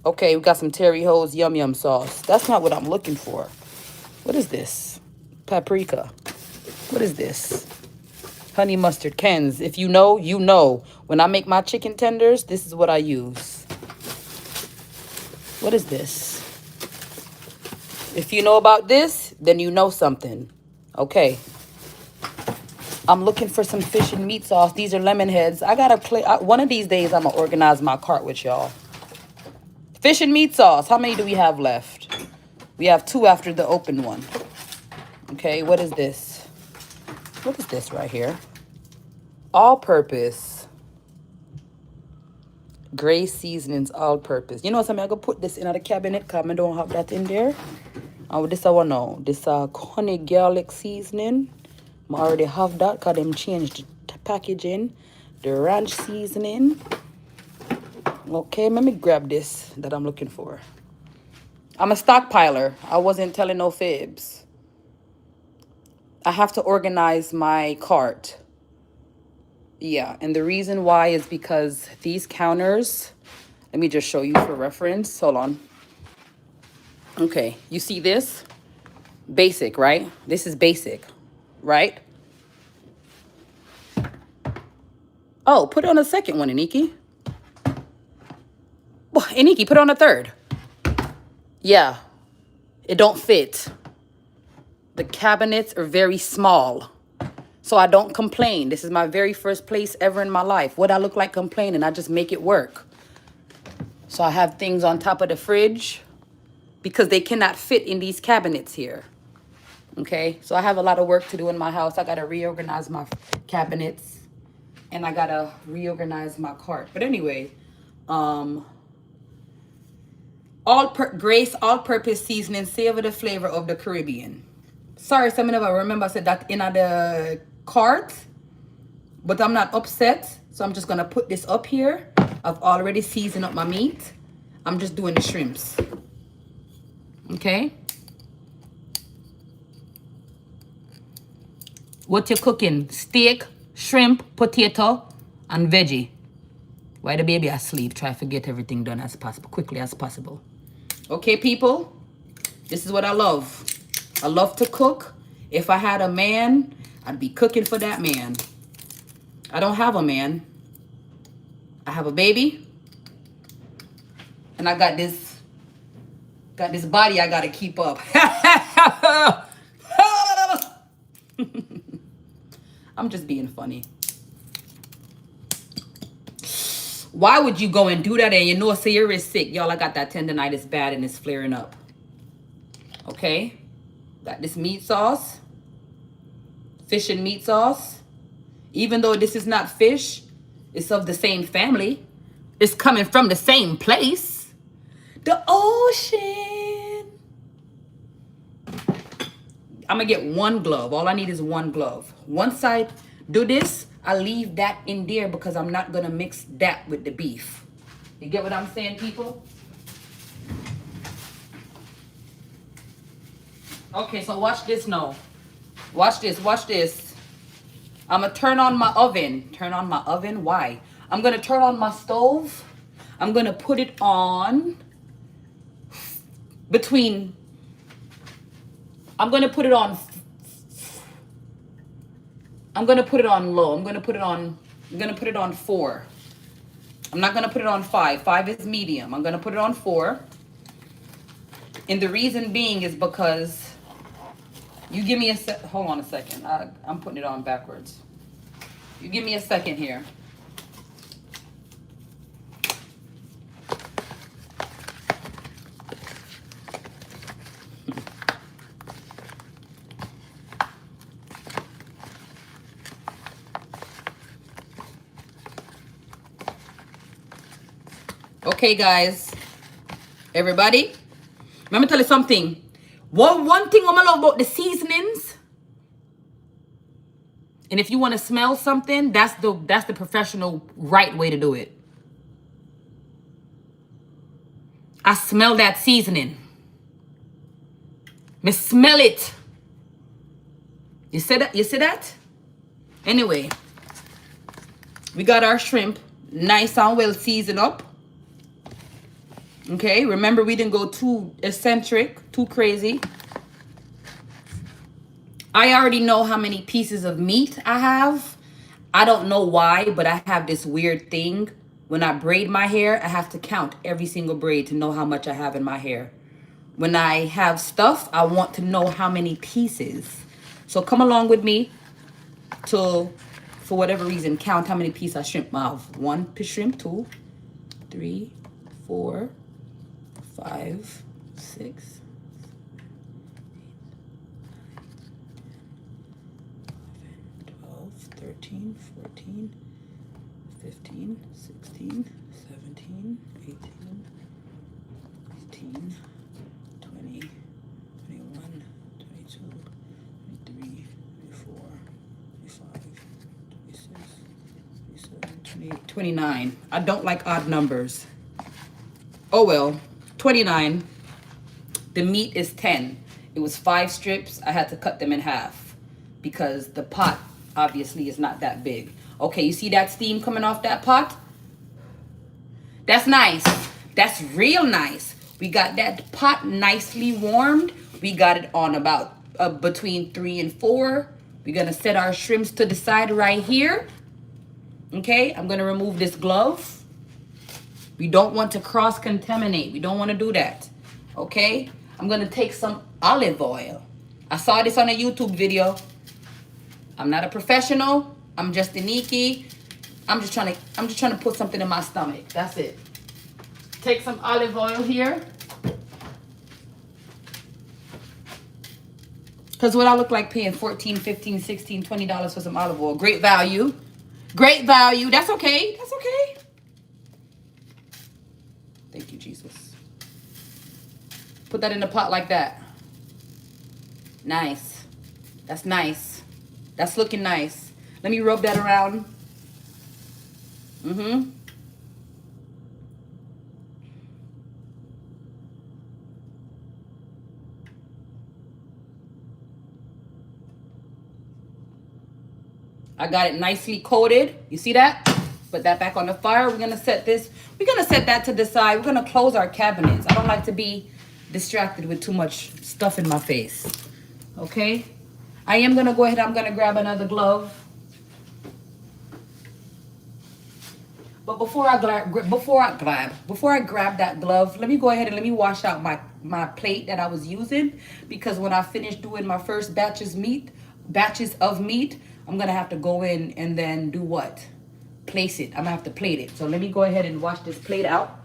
Okay, we got some Terry Ho's Yum Yum sauce. That's not what I'm looking for. What is this? Paprika. What is this? Honey mustard cans. If you know, you know. When I make my chicken tenders, this is what I use. What is this? If you know about this, then you know something. Okay. I'm looking for some fish and meat sauce. These are lemon heads. I gotta play. One of these days, I'm gonna organize my cart with y'all. Fish and meat sauce. How many do we have left? We have 2 after the open one. Okay, what is this? What is this right here? All-purpose. Gray seasonings, all-purpose. You know something? I'm gonna put this in the cabinet because I don't have that in there. This I want to know. This honey garlic seasoning. I already have that because them changed the packaging. The ranch seasoning. Okay, let me grab this that I'm looking for. I'm a stockpiler. I wasn't telling no fibs. I have to organize my cart. Yeah, and the reason why is because these counters, let me just show you for reference. Hold on. Okay, you see this? Basic, right? This is basic, right? Oh, put on a second one, Iniki. Iniki, put on a third. Yeah, it don't fit. The cabinets are very small. So I don't complain. This is my very first place ever in my life. What I look like complaining, I just make it work. So I have things on top of the fridge because they cannot fit in these cabinets here. Okay, so I have a lot of work to do in my house. I got to reorganize my cabinets and I got to reorganize my cart. But anyway, Grace all-purpose seasoning, savor the flavor of the Caribbean. Sorry, some of I remember I said that in the cart, but I'm not upset. So I'm just going to put this up here. I've already seasoned up my meat. I'm just doing the shrimps. Okay. What you cooking? Steak, shrimp, potato, and veggie. While the baby asleep, try to get everything done as possible, quickly as possible. Okay, people, this is what I love. I love to cook. If I had a man, I'd be cooking for that man. I don't have a man. I have a baby. And I got this body I gotta keep up. I'm just being funny. Why would you go and do that and you know say you're sick? Y'all, I got that tendonitis bad and it's flaring up. Okay? Got this meat sauce. Fish and meat sauce. Even though this is not fish, it's of the same family. It's coming from the same place. The ocean. I'm going to get one glove. All I need is one glove. Once I do this, I leave that in there because I'm not going to mix that with the beef. You get what I'm saying, people? Okay, so watch this now. Watch this, watch this. I'm going to turn on my oven. Turn on my oven? Why? I'm going to turn on my stove. I'm going to put it on between... I'm going to put it on low. I'm going to put it on 4. I'm not going to put it on 5. 5 is medium. I'm going to put it on 4. And the reason being is because you give me a hold on a second. I'm putting it on backwards. You give me a second here. Okay, guys, everybody, let me tell you something. One thing I love about the seasonings, and if you want to smell something, that's the professional right way to do it. I smell that seasoning. Me smell it. You see that? You see that? Anyway, we got our shrimp nice and well seasoned up. Okay, remember we didn't go too eccentric, too crazy. I already know how many pieces of meat I have. I don't know why, but I have this weird thing. When I braid my hair, I have to count every single braid to know how much I have in my hair. When I have stuff, I want to know how many pieces. So come along with me to, for whatever reason, count how many pieces of shrimp I have. 1 shrimp, 2, 3, 4, 5, 6, 12, 13, 14, 15, 16, 17, 18, 19, 20, 21, 22, 23, 24, 25, 26, 27, 28, 29. I don't like odd numbers. Oh well. 29. The meat is 10. It was 5 strips. I had to cut them in half because the pot obviously is not that big. Okay, you see that steam coming off that pot? That's nice. That's real nice. We got that pot nicely warmed. We got it on about between 3 and 4. We're going to set our shrimps to the side right here. Okay, I'm going to remove this glove. We don't want to cross-contaminate. We don't want to do that. Okay? I'm going to take some olive oil. I saw this on a YouTube video. I'm not a professional. I'm just a Nikki. I'm just trying to put something in my stomach. That's it. Take some olive oil here. Because what I look like paying $14, $15, $16, $20 for some olive oil. Great value. Great value. That's okay. That's okay. Thank you, Jesus. Put that in the pot like that. Nice. That's nice. That's looking nice. Let me rub that around. I got it nicely coated. You see that? Put that back on the fire. We're gonna set that to the side. We're gonna close our cabinets. I don't like to be distracted with too much stuff in my face. Okay? I am gonna go ahead. I'm gonna grab another glove. But before I grab that glove, let me go ahead and let me wash out my plate that I was using, because when I finish doing my first batches of meat, I'm gonna have to go in and then do what? Place it. I'm gonna have to plate it. So let me go ahead and wash this plate out.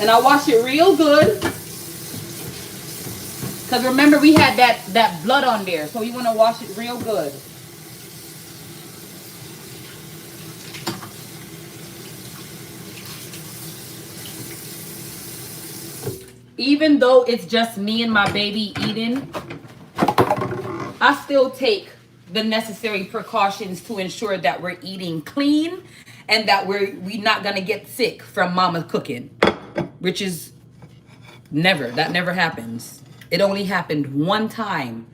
And I wash it real good. Because remember, we had that blood on there. So you want to wash it real good. even though it's just me and my baby eating, I still take the necessary precautions to ensure that we're eating clean and that we're not gonna get sick from mama cooking, which is that never happens. It only happened one time,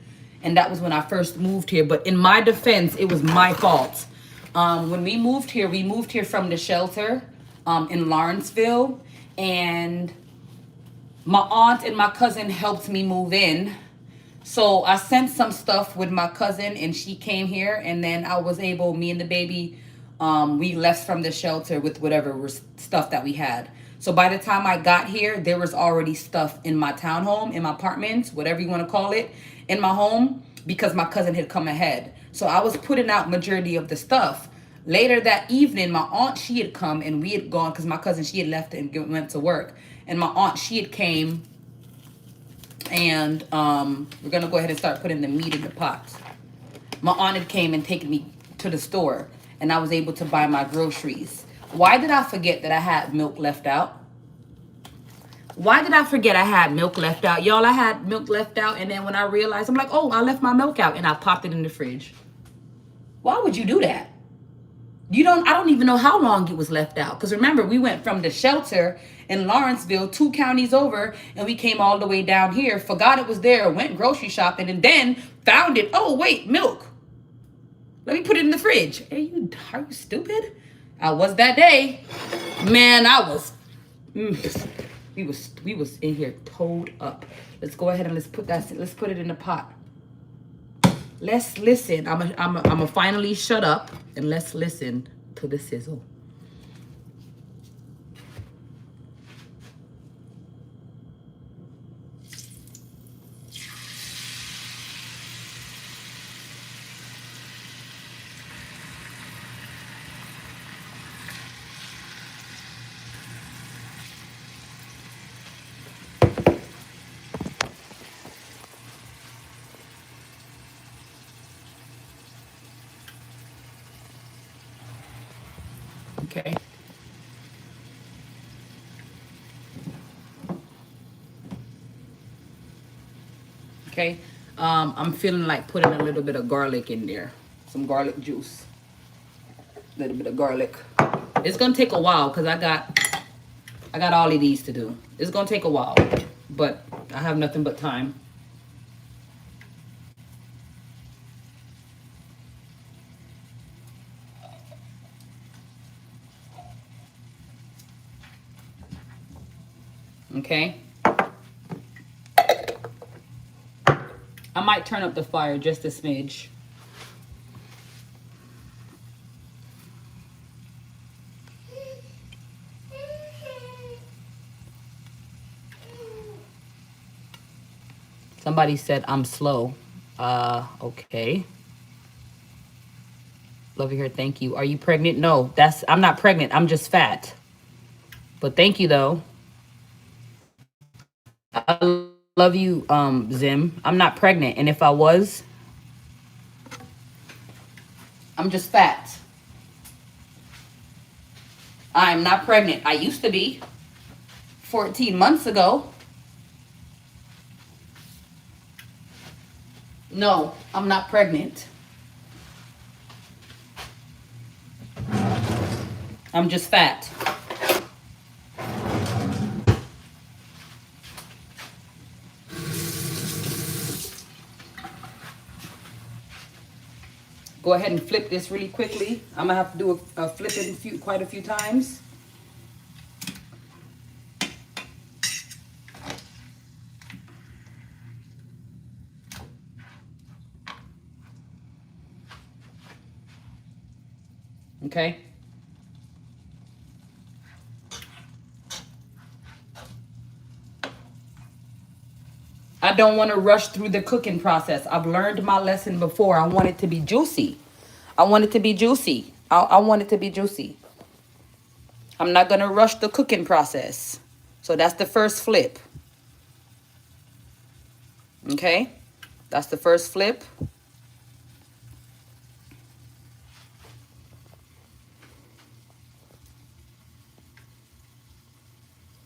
and that was when I first moved here. But in my defense, it was my fault. When we moved here from the shelter in Lawrenceville, and my aunt and my cousin helped me move in. So I sent some stuff with my cousin and she came here, and then I was able, me and the baby, we left from the shelter with whatever stuff that we had. So by the time I got here, there was already stuff in my townhome, in my apartment, whatever you want to call it, in my home, because my cousin had come ahead. So I was putting out majority of the stuff. Later that evening, my aunt, she had come and we had gone, because my cousin, she had left and went to work. And my aunt, she had came, and we're going to go ahead and start putting the meat in the pot. My aunt had came and taken me to the store, and I was able to buy my groceries. Why did I forget that I had milk left out? Why did I forget I had milk left out? Y'all, I had milk left out, and then when I realized, I'm like, oh, I left my milk out, and I popped it in the fridge. Why would you do that? I don't even know how long it was left out. Because remember, we went from the shelter in Lawrenceville, 2 counties over, and we came all the way down here, forgot it was there, went grocery shopping, and then found it. Oh, wait, milk. Let me put it in the fridge. Are you stupid? I was that day. Man, I was. We was in here toed up. Let's go ahead and let's put it in the pot. Let's listen. I'm finally shut up and let's listen to the sizzle. Okay. Okay. I'm feeling like putting a little bit of garlic in there. Some garlic juice. A little bit of garlic. It's gonna take a while because I got all of these to do. It's gonna take a while, but I have nothing but time. Okay. I might turn up the fire just a smidge. Somebody said I'm slow. Okay. Love you here. Thank you. Are you pregnant? No, I'm not pregnant. I'm just fat. But thank you though. I love you, Zim. I'm not pregnant, and if I was, I'm just fat. I'm not pregnant. I used to be 14 months ago. No, I'm not pregnant. I'm just fat. Go ahead and flip this really quickly. I'm gonna have to do a flip it quite a few times. Okay. I don't want to rush through the cooking process. I've learned my lesson before. I want it to be juicy. I want it to be juicy. I want it to be juicy. I'm not going to rush the cooking process. So that's the first flip. Okay? That's the first flip.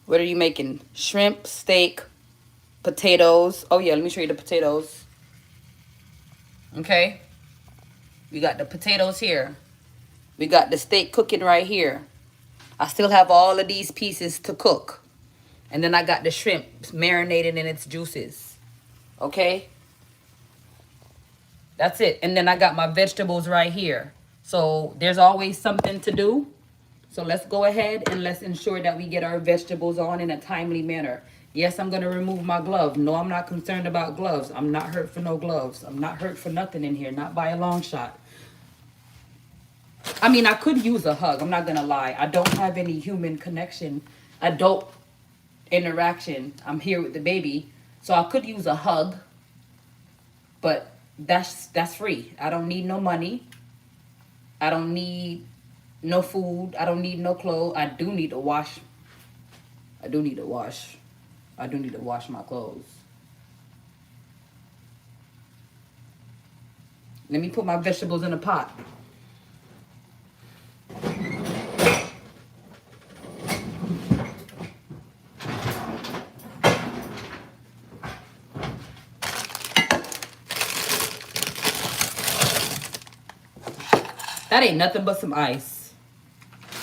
What are you making? Shrimp, steak, Potatoes. Oh yeah, let me show you the potatoes. Okay. We got the potatoes here. We got the steak cooking right here. I still have all of these pieces to cook. And then I got the shrimp marinated in its juices. Okay. That's it. And then I got my vegetables right here. So there's always something to do. So let's go ahead and let's ensure that we get our vegetables on in a timely manner. Yes, I'm going to remove my glove. No, I'm not concerned about gloves. I'm not hurt for no gloves. I'm not hurt for nothing in here. Not by a long shot. I mean, I could use a hug. I'm not going to lie. I don't have any human connection, adult interaction. I'm here with the baby. So I could use a hug. But that's free. I don't need no money. I don't need no food. I don't need no clothes. I do need to wash. I do need to wash. I do need to wash my clothes. Let me put my vegetables in a pot. That ain't nothing but some ice.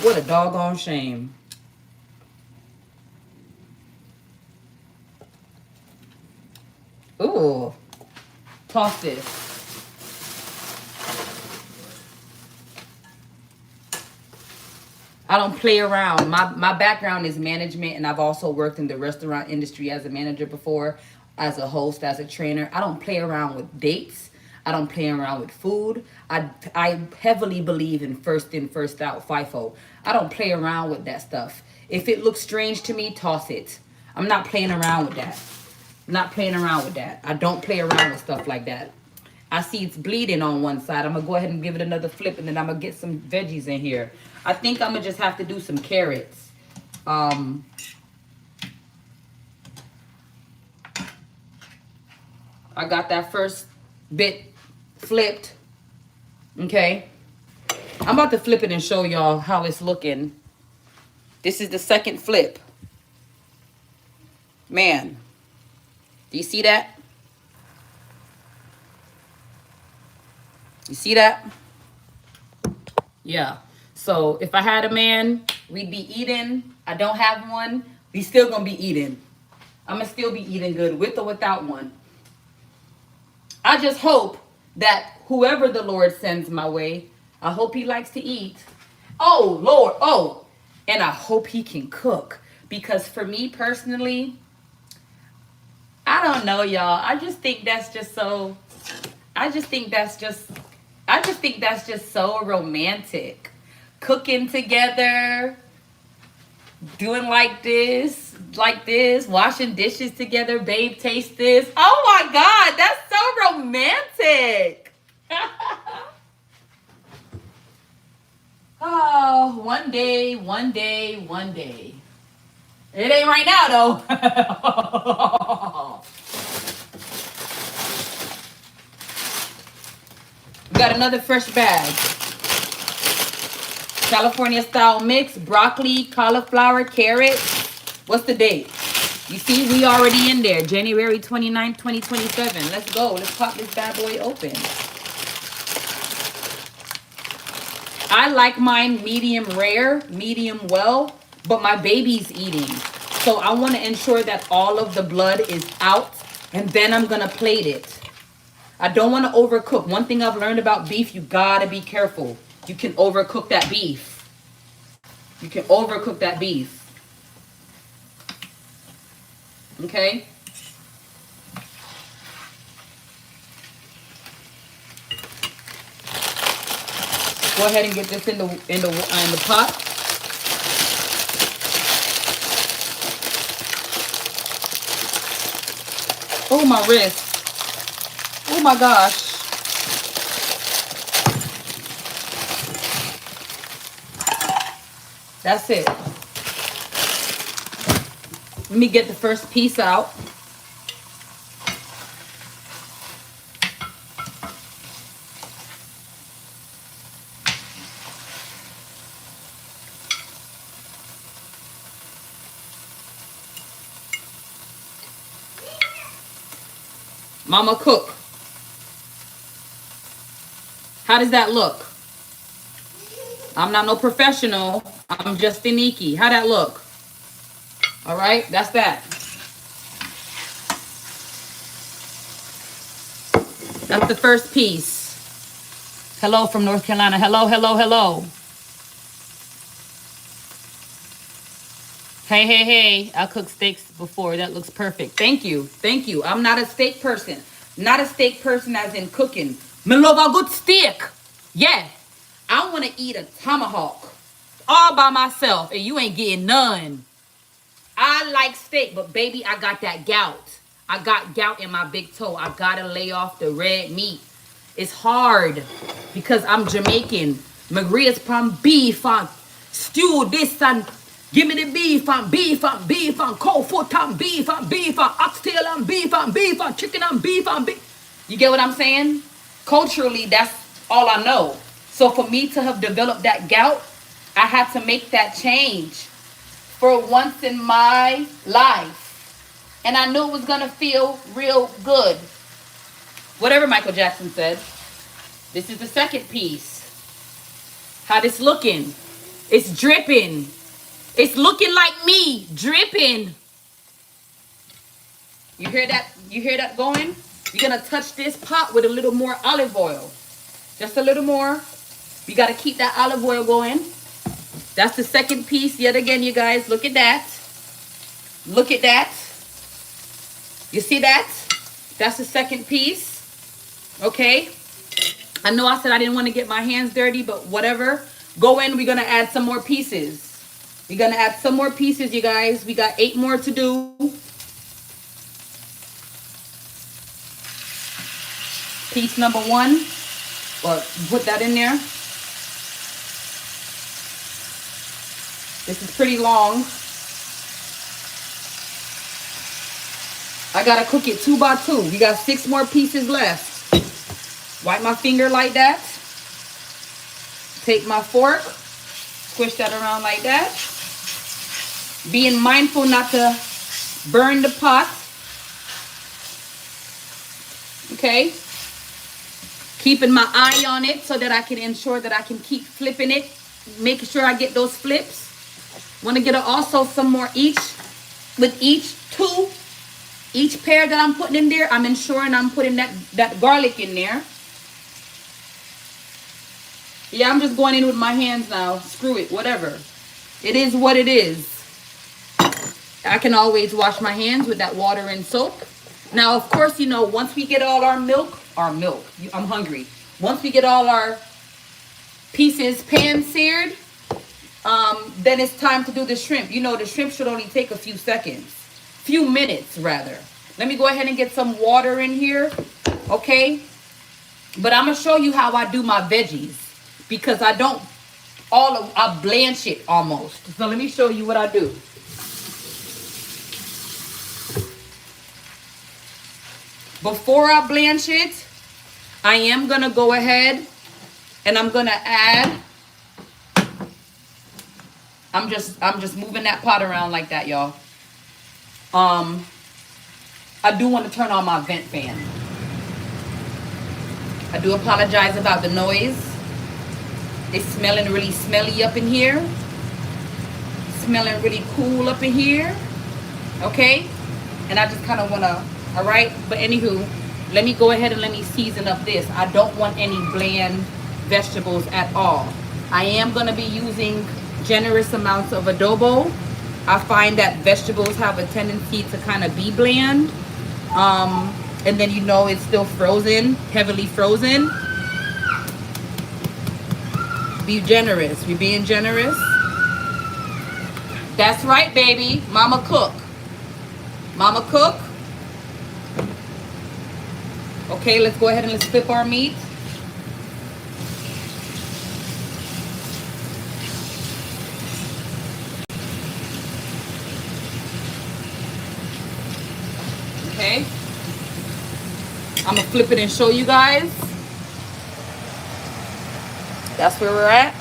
What a doggone shame. Ooh. Toss this. I don't play around. My background is management, and I've also worked in the restaurant industry as a manager before, as a host, as a trainer. I don't play around with dates. I don't play around with food. I heavily believe in first in, first out, FIFO. I don't play around with that stuff. If it looks strange to me, toss it. I'm not playing around with that. Not playing around with that. I don't play around with stuff like that. I see it's bleeding on one side. I'm going to go ahead and give it another flip, and then I'm going to get some veggies in here. I think I'm going to just have to do some carrots. I got that first bit flipped. Okay. I'm about to flip it and show y'all how it's looking. This is the second flip. Man. Do you see that? You see that? Yeah. So if I had a man, we'd be eating. I don't have one. We still gonna be eating. I'm gonna still be eating good with or without one. I just hope that whoever the Lord sends my way, I hope he likes to eat. Oh, Lord. Oh, and I hope he can cook. Because for me personally, I don't know, y'all. I just think that's just so so romantic. Cooking together, doing like this, washing dishes together, babe, taste this. Oh my God, that's so romantic. Oh, one day. It ain't right now though. We got another fresh bag. California style mix, broccoli, cauliflower, carrot. What's the date? You see, we already in there. January 29th, 2027. Let's go. Let's pop this bad boy open. I like mine medium rare, medium well, but my baby's eating. So I want to ensure that all of the blood is out, and then I'm going to plate it. I don't want to overcook. One thing I've learned about beef, you got to be careful. You can overcook that beef. You can overcook that beef. Okay? Go ahead and get this in the pot. Oh, my wrist. Oh my gosh. That's it. Let me get the first piece out. Mama Cook. How does that look? I'm not no professional. I'm just Iniki. How that look? All right, that's that. That's the first piece. Hello from North Carolina. Hello, hello, hello. Hey, hey, hey. I cooked steaks before. That looks perfect. Thank you. Thank you. I'm not a steak person. Not a steak person as in cooking. Me love a good steak. Yeah. I want to eat a tomahawk all by myself, and you ain't getting none. I like steak, but baby, I got that gout. I got gout in my big toe. I gotta lay off the red meat. It's hard because I'm Jamaican. Maria's from beef and stew this and give me the beef and cold foot and beef and oxtail and beef and chicken and beef and beef. You get what I'm saying? Culturally, that's all I know. So for me to have developed that gout, I had to make that change for once in my life. And I knew it was going to feel real good. Whatever Michael Jackson said. This is the second piece. How this looking? It's dripping. It's looking like me, dripping. You hear that? You hear that going? You're going to touch this pot with a little more olive oil. Just a little more. You got to keep that olive oil going. That's the second piece. Yet again, you guys, look at that. Look at that. You see that? That's the second piece. Okay. I know I said I didn't want to get my hands dirty, but whatever. Go in. We're going to add some more pieces. We're going to add some more pieces, you guys. We got 8 more to do. Piece number 1. Or put that in there. This is pretty long. I gotta cook it 2 by 2. We got 6 more pieces left. Wipe my finger like that. Take my fork. Squish that around like that. Being mindful not to burn the pot. Okay. Keeping my eye on it so that I can ensure that I can keep flipping it. Making sure I get those flips. Want to get also some more each. With each 2. Each pair that I'm putting in there, I'm ensuring I'm putting that garlic in there. Yeah, I'm just going in with my hands now. Screw it, whatever. It is what it is. I can always wash my hands with that water and soap. Now, of course, you know, once we get all our milk, I'm hungry. Once we get all our pieces pan-seared, then it's time to do the shrimp. You know, the shrimp should only take a few seconds. Few minutes, rather. Let me go ahead and get some water in here, okay? But I'm going to show you how I do my veggies. Because I blanch it almost. So let me show you what I do. Before I blanch it, I am going to go ahead and I'm going to add. I'm just moving that pot around like that, y'all. I do want to turn on my vent fan. I do apologize about the noise. It's smelling really smelly up in here. Smelling really cool up in here. Okay? And I just kind of want to, all right? But anywho, let me go ahead and let me season up this. I don't want any bland vegetables at all. I am going to be using generous amounts of adobo. I find that vegetables have a tendency to kind of be bland. And then, you know, it's still frozen, heavily frozen. Be generous. We're being generous. That's right, baby. Mama cook. Mama cook. Okay, let's go ahead and let's flip our meat. Okay. I'm going to flip it and show you guys. That's where we're at.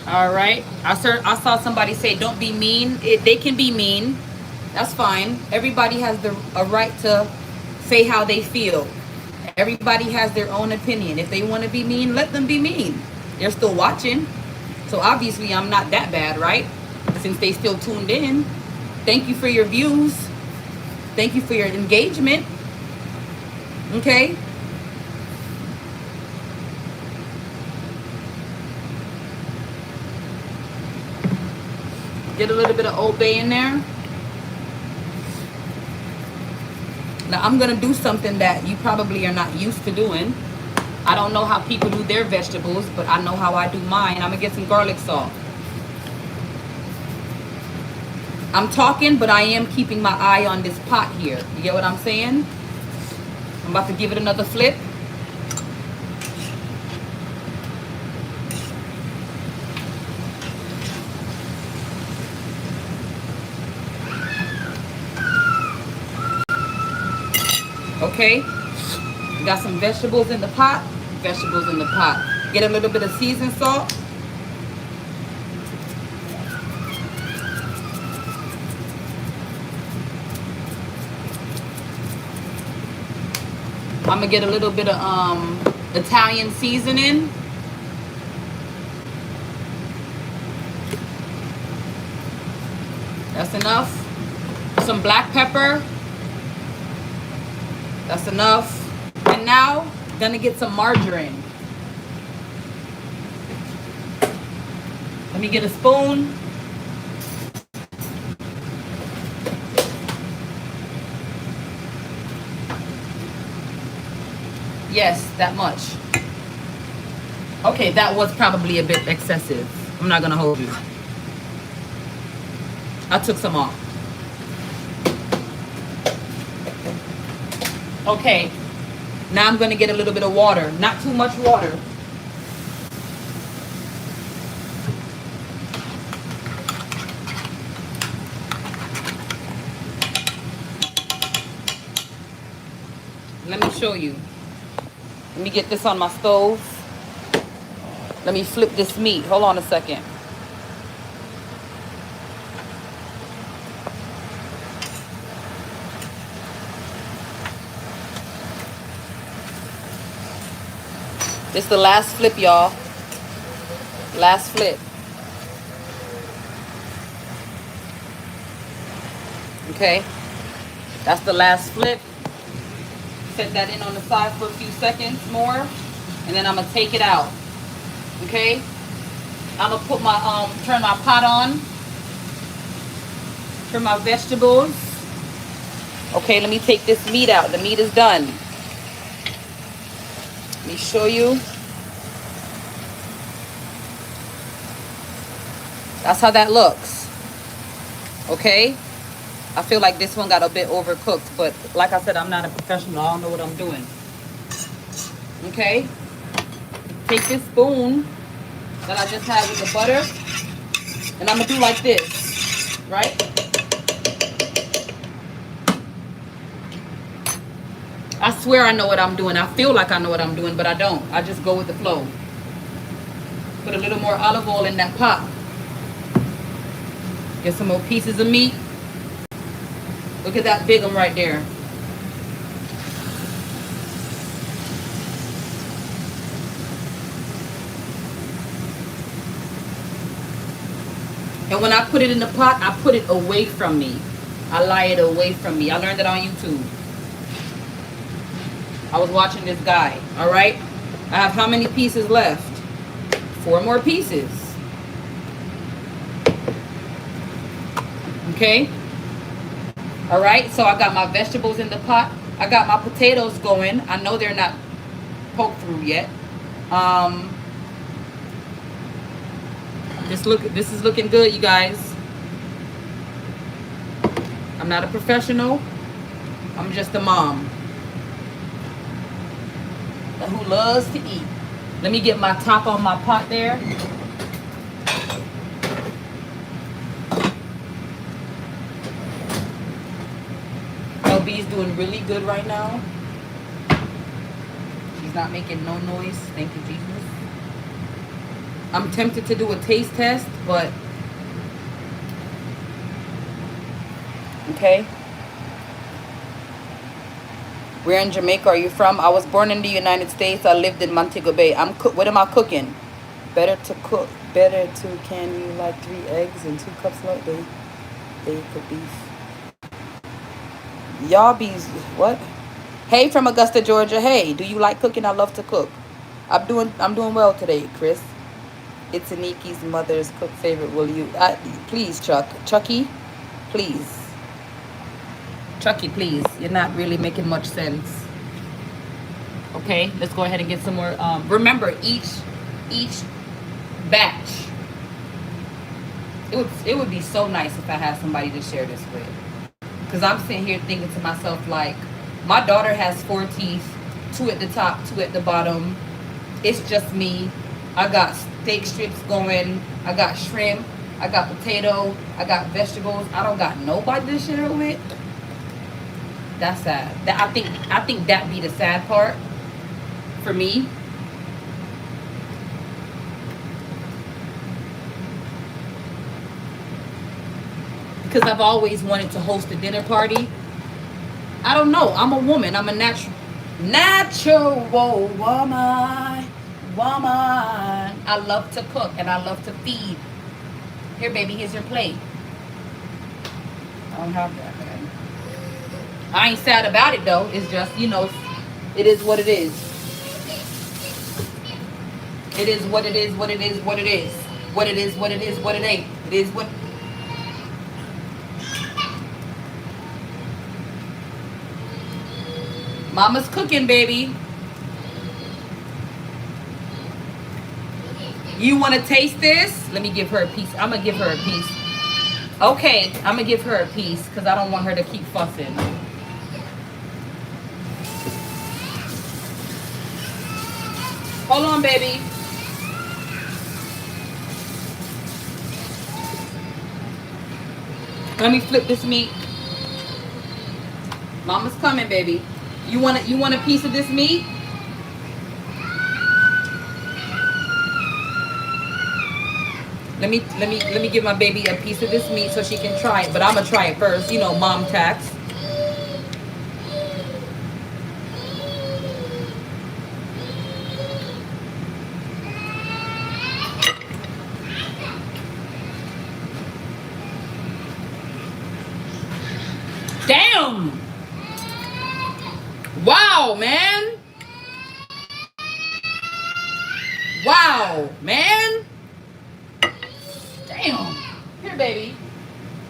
All right. I saw somebody say, "Don't be mean." They can be mean. That's fine. Everybody has a right to say how they feel. Everybody has their own opinion. If they want to be mean, let them be mean. They're still watching. So obviously I'm not that bad, right? Since they still tuned in. Thank you for your views. Thank you for your engagement. Okay? Get a little bit of Old Bay in there. Now I'm going to do something that you probably are not used to doing. I don't know how people do their vegetables, but I know how I do mine. I'm going to get some garlic salt. I'm talking, but I am keeping my eye on this pot here. You get what I'm saying? I'm about to give it another flip. Okay, got some vegetables in the pot. Vegetables in the pot. Get a little bit of seasoned salt. I'm gonna get a little bit of Italian seasoning. That's enough. Some black pepper. That's enough. And now, gonna get some margarine. Let me get a spoon. Yes, that much. Okay, that was probably a bit excessive. I'm not gonna hold you. I took some off. Okay, now I'm gonna get a little bit of water. Not too much water. Let me show you. Let me get this on my stove. Let me flip this meat. Hold on a second. This is the last flip, y'all. Last flip. Okay. That's the last flip. Set that in on the side for a few seconds more. And then I'm going to take it out. Okay. I'm going to put my, turn my pot on. For my vegetables. Okay, let me take this meat out. The meat is done. Let me show you. That's how that looks. Okay. I feel like this one got a bit overcooked, but like I said, I'm not a professional. I don't know what I'm doing. Okay. Take this spoon that I just had with the butter, and I'm going to do like this, right? I swear I know what I'm doing. I feel like I know what I'm doing, but I don't. I just go with the flow. Put a little more olive oil in that pot. Get some more pieces of meat. Look at that big one right there. And when I put it in the pot, I put it away from me. I lie it away from me. I learned it on YouTube. I was watching this guy, all right? I have how many pieces left? 4 more pieces. Okay? All right, so I got my vegetables in the pot. I got my potatoes going. I know they're not poked through yet. This is looking good, you guys. I'm not a professional. I'm just a mom who loves to eat. Let me get my top on my pot there. LB's doing really good right now. She's not making no noise. Thank you, Jesus. I'm tempted to do a taste test, but okay. Where in Jamaica are you from? I was born in the United States. I lived in Montego Bay. What am I cooking? Better to cook. Better to can you like 3 eggs and 2 cups of they could beef. Y'all be what? Hey from Augusta, Georgia. Hey, do you like cooking? I love to cook. I'm doing well today, Chris. It's Aniki's mother's cook favorite. Will you please, Chucky, please. Chucky, please. You're not really making much sense. Okay, let's go ahead and get some more. Remember, each batch. It would be so nice if I had somebody to share this with. Because I'm sitting here thinking to myself, like, my daughter has 4 teeth, 2 at the top, 2 at the bottom. It's just me. I got steak strips going. I got shrimp. I got potato. I got vegetables. I don't got nobody to share it with. That's sad. I think that be the sad part for me. Because I've always wanted to host a dinner party. I don't know. I'm a woman. I'm a natural woman. I love to cook and I love to feed. Here, baby, here's your plate. I don't have that, man. I ain't sad about it, though. It's just, it is what it is. It is what it is, what it is, what it is. What it is, what it is, what it ain't. It is what... Mama's cooking, baby. You want to taste this? Let me give her a piece. I'm going to give her a piece. Okay, I'm going to give her a piece because I don't want her to keep fussing. Hold on, baby. Let me flip this meat. Mama's coming, baby. You want a piece of this meat? Let me give my baby a piece of this meat so she can try it. But I'm gonna try it first. Mom tax. Damn! Wow, man! Wow, man! Damn! Here, baby.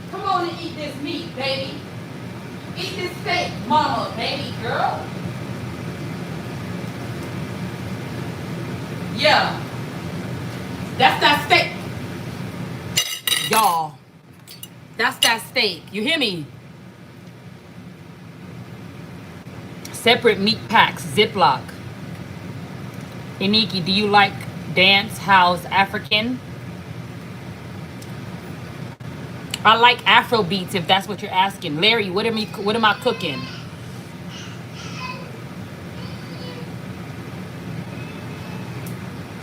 Come on and eat this meat, baby. Eat this steak, mama, baby girl. Yeah. That's that steak. Y'all. That's that steak. You hear me? Separate meat packs, Ziploc. Iniki, do you like dance house African? I like Afro beats if that's what you're asking. Larry, what am I cooking?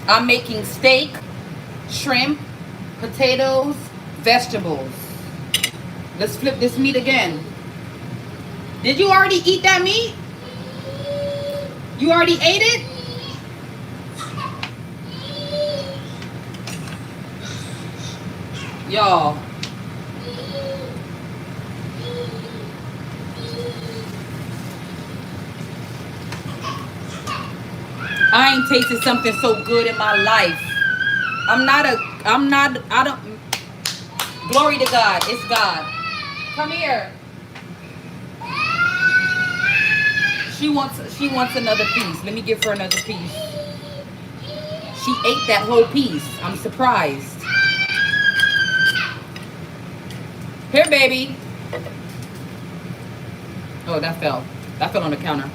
I'm making steak, shrimp, potatoes, vegetables. Let's flip this meat again. Did you already eat that meat? You already ate it? Y'all. I ain't tasted something so good in my life. I don't, glory to God, it's God. Come here. She wants another piece. Let me give her another piece. She ate that whole piece. I'm surprised. Here, baby. Oh, that fell. That fell on the counter.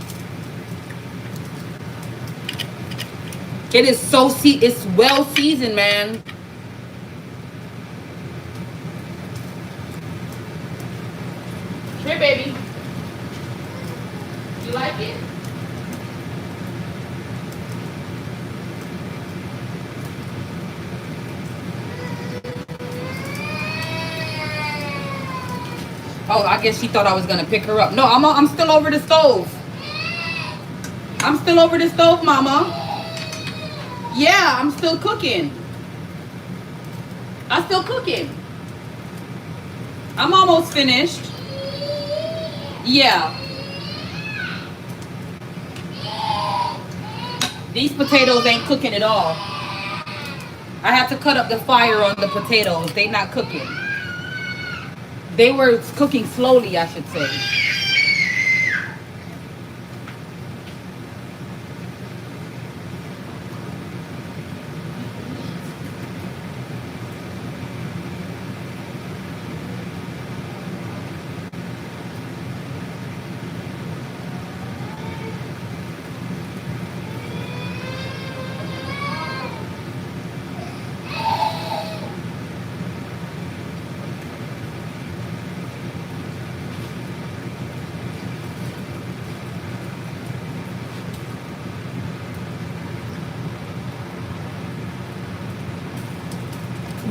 It is so it's well seasoned, man. Here, baby. You like it? Oh, I guess she thought I was gonna pick her up. No, I'm still over the stove. I'm still over the stove, Mama. Yeah, I'm still cooking. I'm still cooking. I'm almost finished. Yeah. These potatoes ain't cooking at all. I have to cut up the fire on the potatoes. They not cooking. They were cooking slowly, I should say.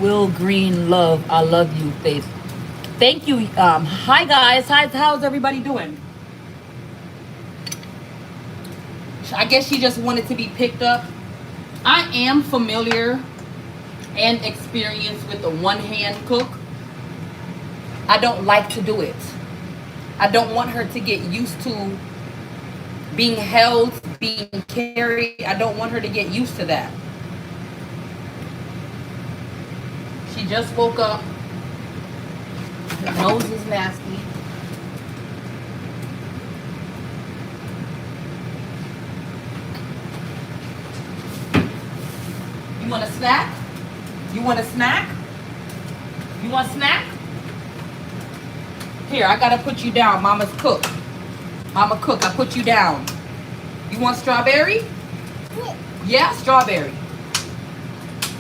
Will Green love, I love you, Faith. Thank you. Hi guys. How's everybody doing? I guess she just wanted to be picked up. I am familiar and experienced with the one-hand cook. I don't like to do it. I don't want her to get used to being held, being carried. I don't want her to get used to that. She just woke up. Her nose is nasty. You want a snack? You want a snack? You want a snack? Here, I gotta put you down. Mama's cook. Mama cook. I put you down. You want strawberry? Yeah, strawberry.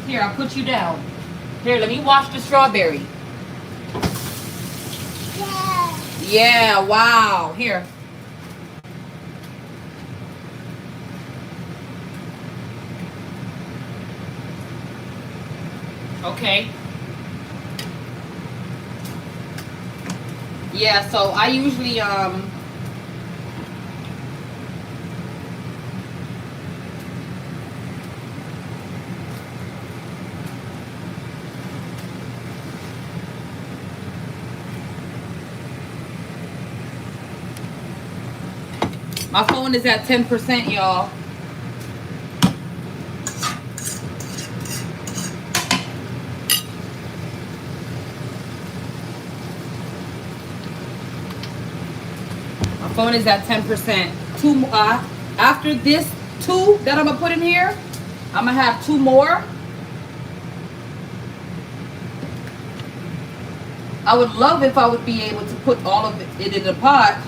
Here, I'll put you down. Here, let me wash the strawberry. Yeah, wow. Here. Okay. Yeah, so I usually my phone is at 10%, y'all. My phone is at 10%. After this 2 that I'm gonna put in here, I'm gonna have 2 more. I would love if I would be able to put all of it in the pot.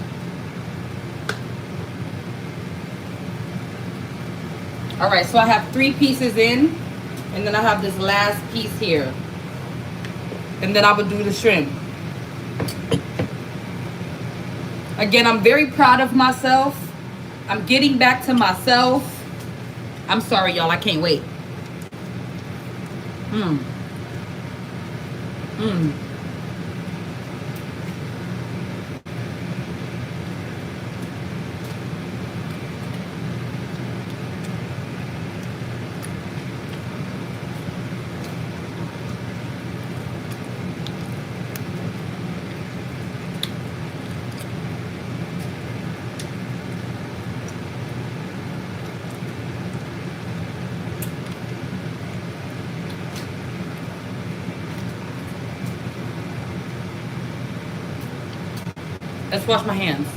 All right, so I have 3 pieces in, and then I have this last piece here. And then I would do the shrimp. Again, I'm very proud of myself. I'm getting back to myself. I'm sorry, y'all, I can't wait. Let's wash my hands.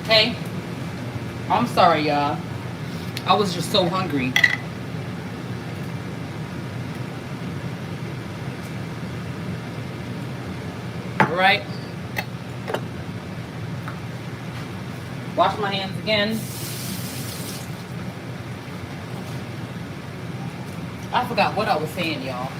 Okay. I'm sorry, y'all. I was just so hungry. All right. Wash my hands again. I forgot what I was saying, y'all.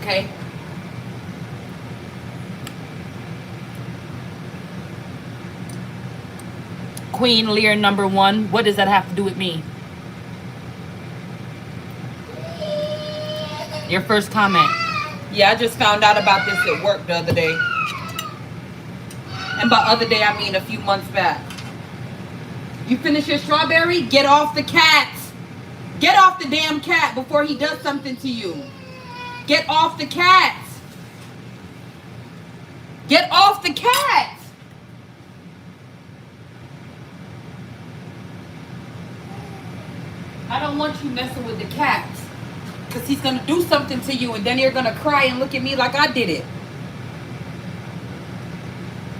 okay? Queen Lear #1. What does that have to do with me? Your first comment. Yeah, I just found out about this at work the other day. And by other day, I mean a few months back. You finish your strawberry? Get off the cat. Get off the damn cat before he does something to you. Get off the cat. Get off the cat. I don't want you messing with the cat. Because he's going to do something to you and then you're going to cry and look at me like I did it.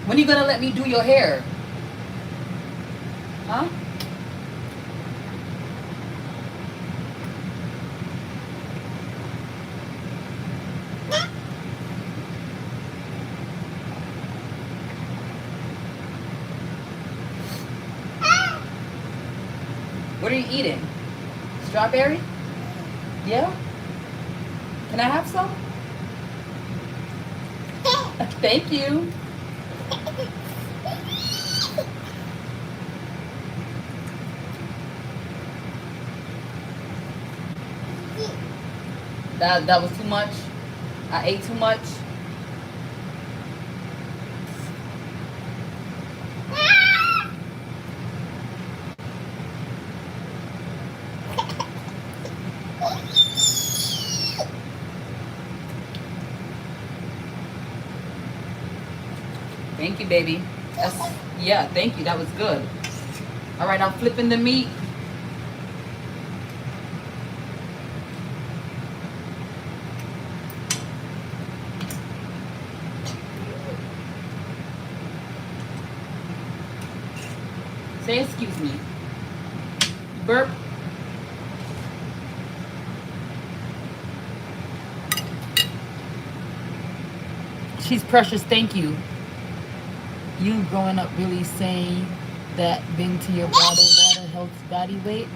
When are you going to let me do your hair? Huh? What are you eating? Strawberry? Yeah? Can I have some? Thank you. That was too much. I ate too much. Thank you, baby. Yeah, thank you. That was good. All right, I'm flipping the meat. Say excuse me. Burp. She's precious. Thank you. You growing up really saying that being to your bottle water helps body weight?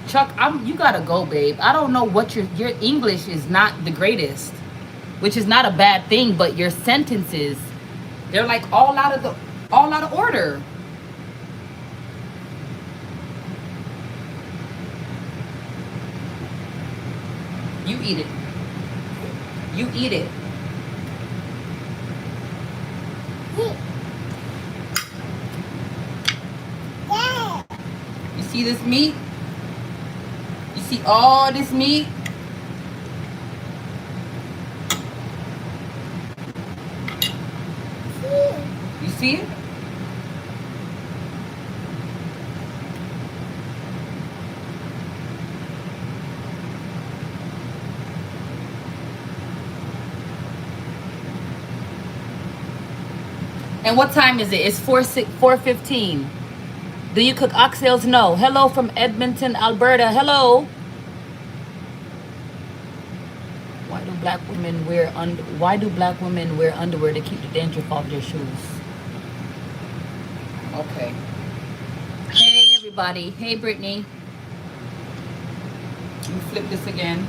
Chuck, you gotta go, babe. I don't know what your English is not the greatest, which is not a bad thing, but your sentences, they're like all out of order. You eat it. You eat it. You see this meat? You see all this meat? You see it? And what time is it? It's 4:15. Do you cook oxtails? No. Hello from Edmonton, Alberta. Hello. Why do black women wear underwear to keep the dandruff off their shoes? Okay. Hey everybody. Hey Brittany. Let me flip this again.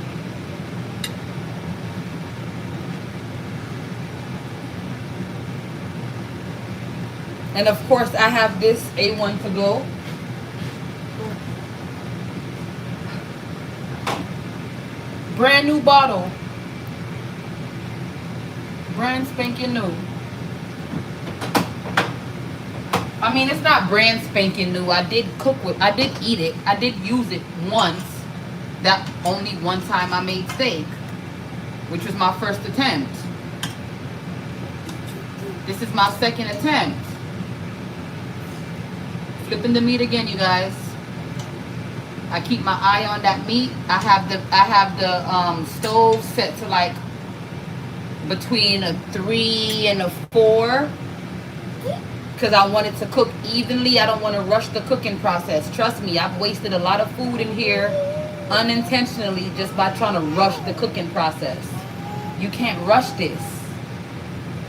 And of course, I have this A1 to go. Brand new bottle. Brand spanking new. I mean, it's not brand spanking new. I did eat it. I did use it once. That only one time I made steak, which was my first attempt. This is my second attempt. Flipping the meat again, you guys. I keep my eye on that meat. I have the stove set to like between a 3 and a 4 because I want it to cook evenly. I don't want to rush the cooking process. Trust me, I've wasted a lot of food in here unintentionally just by trying to rush the cooking process. You can't rush this.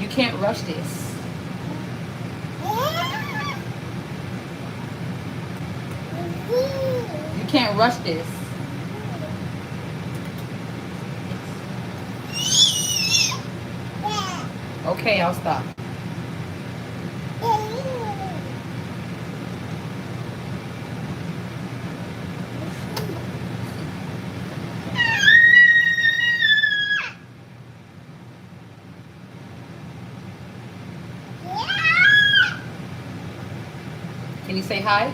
You can't rush this. You can't rush this. Okay, I'll stop. Can you say hi?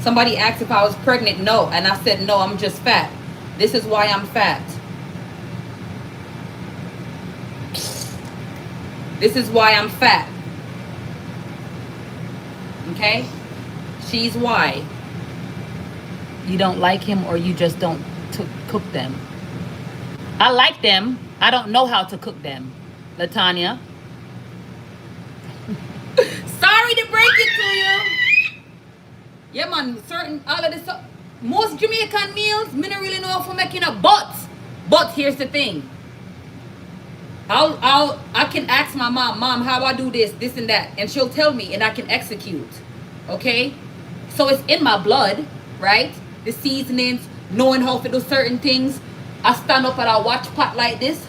Somebody asked if I was pregnant. No. And I said, no, I'm just fat. This is why I'm fat. This is why I'm fat. Okay? She's why. You don't like him, or you just don't cook them. I like them. I don't know how to cook them. Latanya. Sorry to break it to you. Yeah, man. Certain, all of this, most Jamaican meals, me don't really know how to make it. But here's the thing. I can ask my mom, how I do this and that, and she'll tell me, and I can execute. Okay? So it's in my blood, right? The seasonings, knowing how to do certain things. I stand up and I watch pot like this.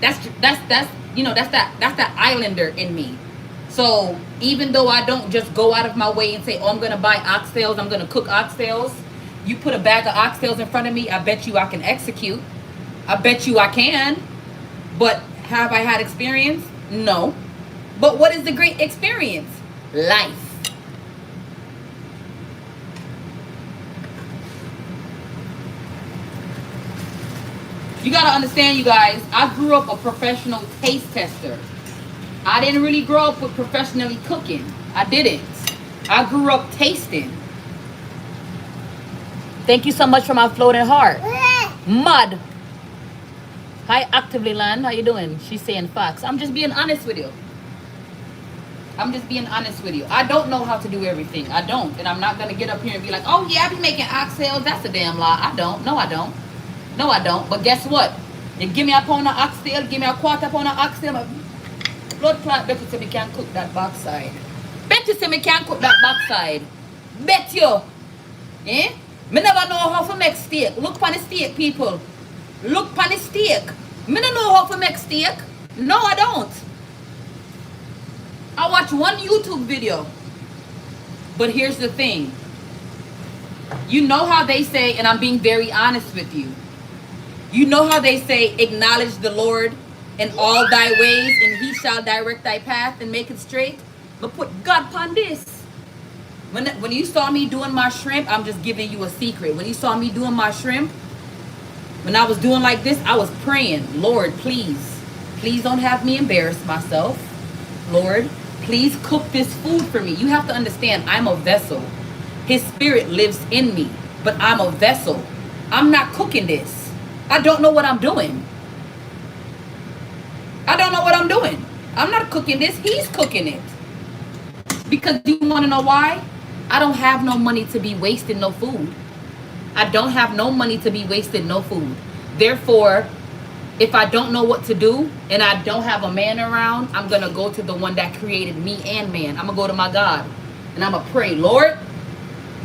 That's that islander in me. So even though I don't just go out of my way and say, oh, I'm gonna buy oxtails, I'm gonna cook oxtails. You put a bag of oxtails in front of me, I bet you I can execute. I bet you I can. But have I had experience? No. But what is the great experience? Life. You gotta understand, you guys, I grew up a professional taste tester. I didn't really grow up with professionally cooking. I didn't. I grew up tasting. Thank you so much for my floating heart. Mud. Hi, Actively Land. How you doing? She's saying facts. I'm just being honest with you. I'm just being honest with you. I don't know how to do everything. I don't. And I'm not going to get up here and be like, oh, yeah, I be making oxtails. That's a damn lie. I don't. No, I don't. No, I don't. But guess what? You give me a pound of oxtail, give me a quarter pound of oxtail. Blood clot, bet you say me can't cook that backside. Bet you say me can't cook that backside. Bet you. Eh? Me never know how to make steak. Look on the steak, people. Look on the steak. Me don't know how to make steak. No, I don't. I watch one YouTube video. But here's the thing. You know how they say, and I'm being very honest with you. You know how they say, acknowledge the Lord in all thy ways, and he shall direct thy path and make it straight. But put God upon this. When you saw me doing my shrimp, I'm just giving you a secret. When you saw me doing my shrimp, when I was doing like this, I was praying, Lord, please don't have me embarrass myself. Lord, please cook this food for me. You have to understand, I'm a vessel. His spirit lives in me, but I'm a vessel. I'm not cooking this. I don't know what I'm doing. I don't know what I'm doing. I'm not cooking this. He's cooking it. Because you want to know why? I don't have no money to be wasting no food. I don't have no money to be wasting no food. Therefore, if I don't know what to do and I don't have a man around, I'm going to go to the one that created me and man. I'm going to go to my God. And I'm going to pray, Lord,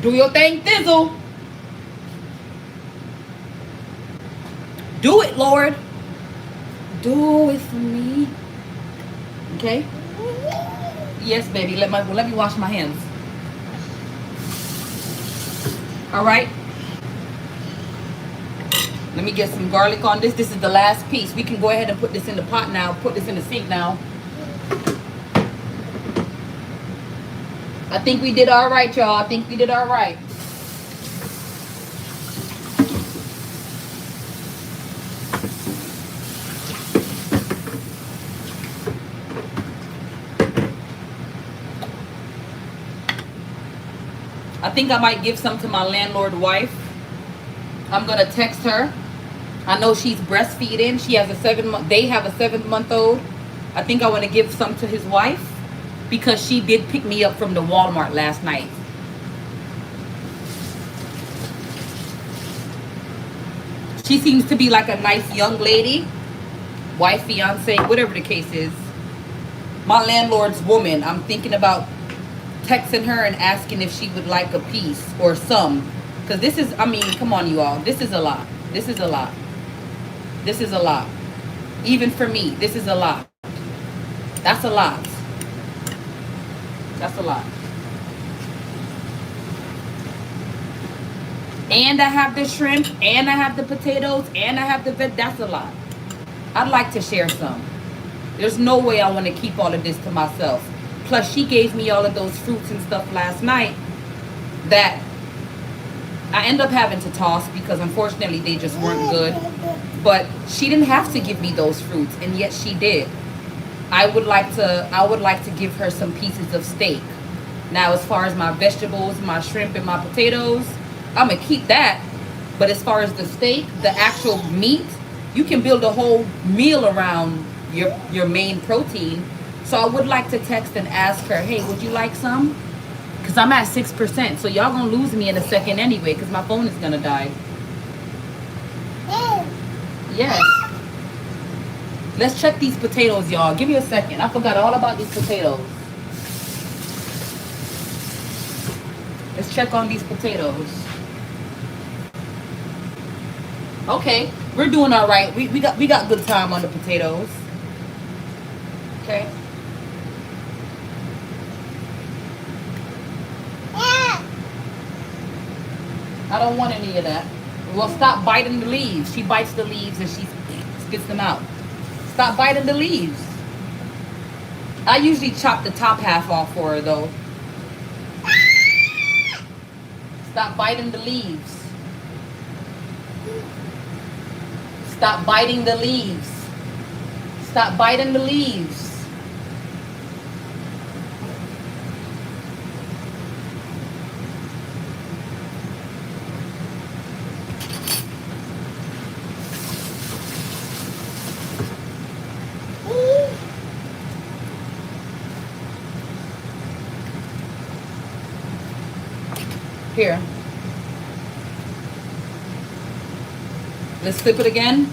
do your thing, Thizzle. Do it, Lord. Do it for me. Okay? Yes, baby. Let me wash my hands. All right. Let me get some garlic on this. This is the last piece. We can go ahead and put this in the pot now. Put this in the sink now. I think we did all right, y'all. I think we did all right. I think I might give some to my landlord wife. I'm going to text her. I know she's breastfeeding. She has they have a 7-month-old. I think I want to give some to his wife because she did pick me up from the Walmart last night. She seems to be like a nice young lady. Wife, fiance, whatever the case is. My landlord's woman. I'm thinking about texting her and asking if she would like a piece or some. Because this is, I mean, come on, you all. This is a lot. This is a lot. This is a lot. Even for me, this is a lot. That's a lot. That's a lot. And I have the shrimp, and I have the potatoes, and I have the veg. That's a lot. I'd like to share some. There's no way I want to keep all of this to myself. Plus, she gave me all of those fruits and stuff last night that I end up having to toss because unfortunately they just weren't good. But she didn't have to give me those fruits, and yet she did. I would like to give her some pieces of steak. Now, as far as my vegetables, my shrimp, and my potatoes, I'm gonna keep that. But as far as the steak, the actual meat, you can build a whole meal around your main protein. So I would like to text and ask her, hey, would you like some? Because I'm at 6%, so y'all gonna lose me in a second anyway, because my phone is gonna die. Yes. Let's check these potatoes, y'all. Give me a second. I forgot all about these potatoes. Let's check on these potatoes. Okay, we're doing all right. We got good time on the potatoes. Okay. I don't want any of that. Well, stop biting the leaves. She bites the leaves and she spits them out. Stop biting the leaves. I usually chop the top half off for her though. Stop biting the leaves. Stop biting the leaves. Stop biting the leaves. Here. Let's flip it again.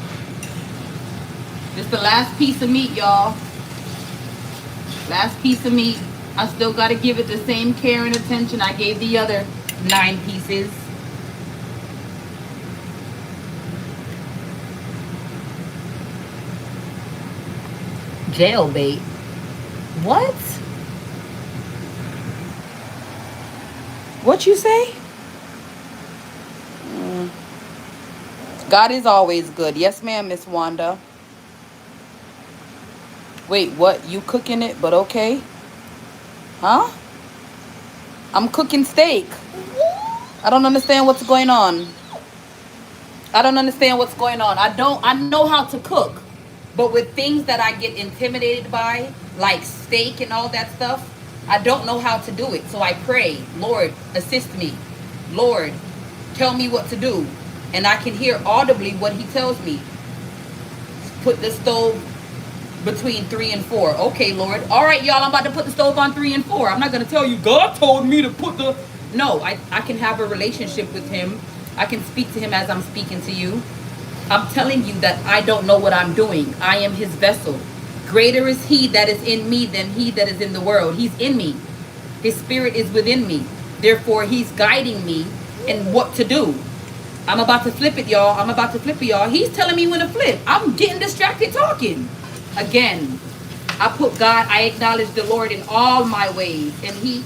This is the last piece of meat, y'all. Last piece of meat. I still got to give it the same care and attention I gave the other 9 pieces. Jailbait. What? What you say? God is always good. Yes, ma'am, Miss Wanda. Wait, what? You cooking it, but okay? Huh? I'm cooking steak. I don't understand what's going on. I don't understand what's going on. I know how to cook. But with things that I get intimidated by, like steak and all that stuff, I don't know how to do it. So I pray, Lord, assist me. Lord, tell me what to do. And I can hear audibly what he tells me. Put the stove between 3 and 4. Okay, Lord. All right, y'all, I'm about to put the stove on 3 and 4. I'm not going to tell you, God told me to put the... No, I can have a relationship with him. I can speak to him as I'm speaking to you. I'm telling you that I don't know what I'm doing. I am his vessel. Greater is he that is in me than he that is in the world. He's in me. His spirit is within me. Therefore, he's guiding me in what to do. I'm about to flip it, y'all. I'm about to flip it, y'all. He's telling me when to flip. I'm getting distracted talking. Again, I put God, I acknowledge the Lord in all my ways. And he,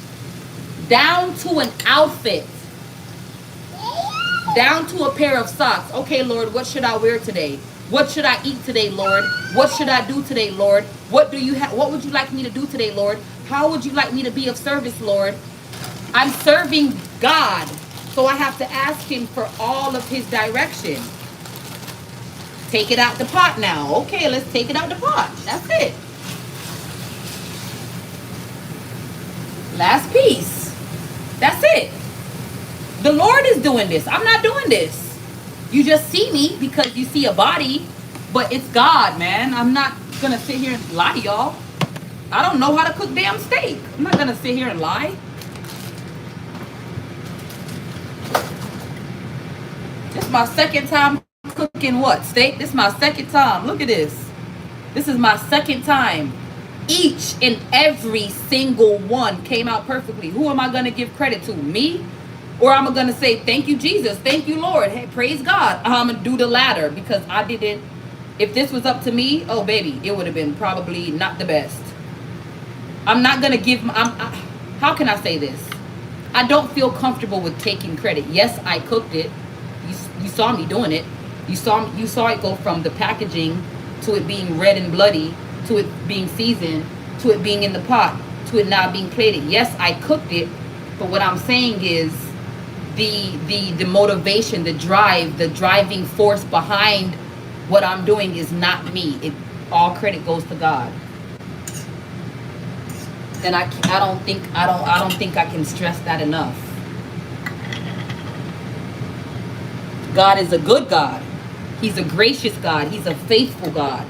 down to an outfit, down to a pair of socks. Okay, Lord, what should I wear today? What should I eat today, Lord? What should I do today, Lord? What do you have? What would you like me to do today, Lord? How would you like me to be of service, Lord? I'm serving God, so I have to ask him for all of his direction. Take it out the pot now. Okay, let's take it out the pot. That's it. Last piece. That's it. The Lord is doing this. I'm not doing this. You just see me because you see a body, but it's God, man. I'm not going to sit here and lie to y'all. I don't know how to cook damn steak. I'm not going to sit here and lie. This is my second time cooking what? Steak? This is my second time. Look at this. This is my second time. Each and every single one came out perfectly. Who am I going to give credit to? Me? Or am I going to say, thank you, Jesus. Thank you, Lord. Hey, praise God. I'm going to do the latter because I didn't. If this was up to me, oh, baby, it would have been probably not the best. I'm not going to give. How can I say this? I don't feel comfortable with taking credit. Yes, I cooked it. You saw me doing it. You saw it go from the packaging to it being red and bloody to it being seasoned to it being in the pot to it now being plated. Yes, I cooked it, but what I'm saying is the motivation, the drive, the driving force behind what I'm doing is not me. It all credit goes to God. And I don't think I can stress that enough. God is a good God. He's a gracious God. He's a faithful God.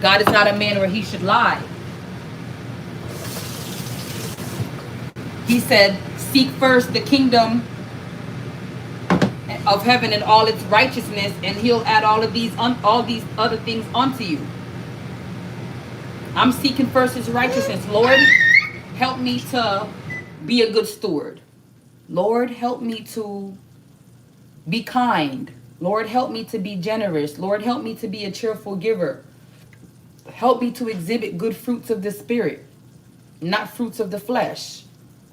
God is not a man where he should lie. He said, seek first the kingdom of heaven and all its righteousness, and he'll add all these other things onto you. I'm seeking first his righteousness. Lord, help me to be a good steward. Lord, help me to be kind. Lord, help me to be generous. Lord, help me to be a cheerful giver. Help me to exhibit good fruits of the spirit, not fruits of the flesh.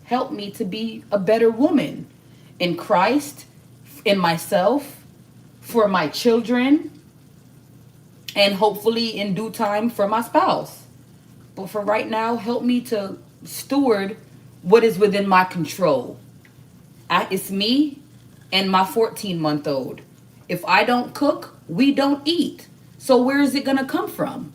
Help me to be a better woman in Christ, in myself, for my children, and hopefully in due time for my spouse. But for right now, help me to steward what is within my control. It's me and my 14-month-old. If I don't cook, we don't eat. So where is it going to come from?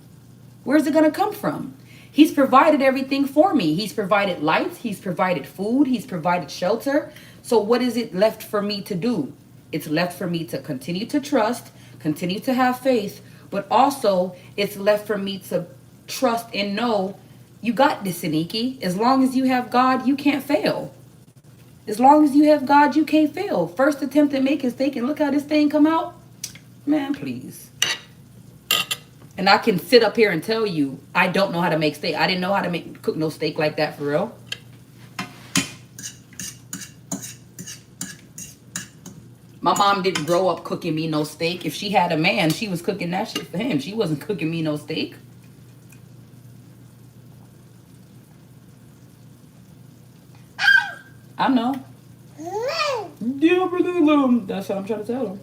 Where's it going to come from? He's provided everything for me. He's provided lights. He's provided food. He's provided shelter. So what is it left for me to do? It's left for me to continue to trust, continue to have faith, but also it's left for me to trust and know you got this, Aniki. As long as you have God, you can't fail. As long as you have God, you can't fail. First attempt at making steak, and look how this thing come out. Man, please. And I can sit up here and tell you, I don't know how to make steak. I didn't know how to cook no steak like that for real. My mom didn't grow up cooking me no steak. If she had a man, she was cooking that shit for him. She wasn't cooking me no steak. I know. That's what I'm trying to tell him.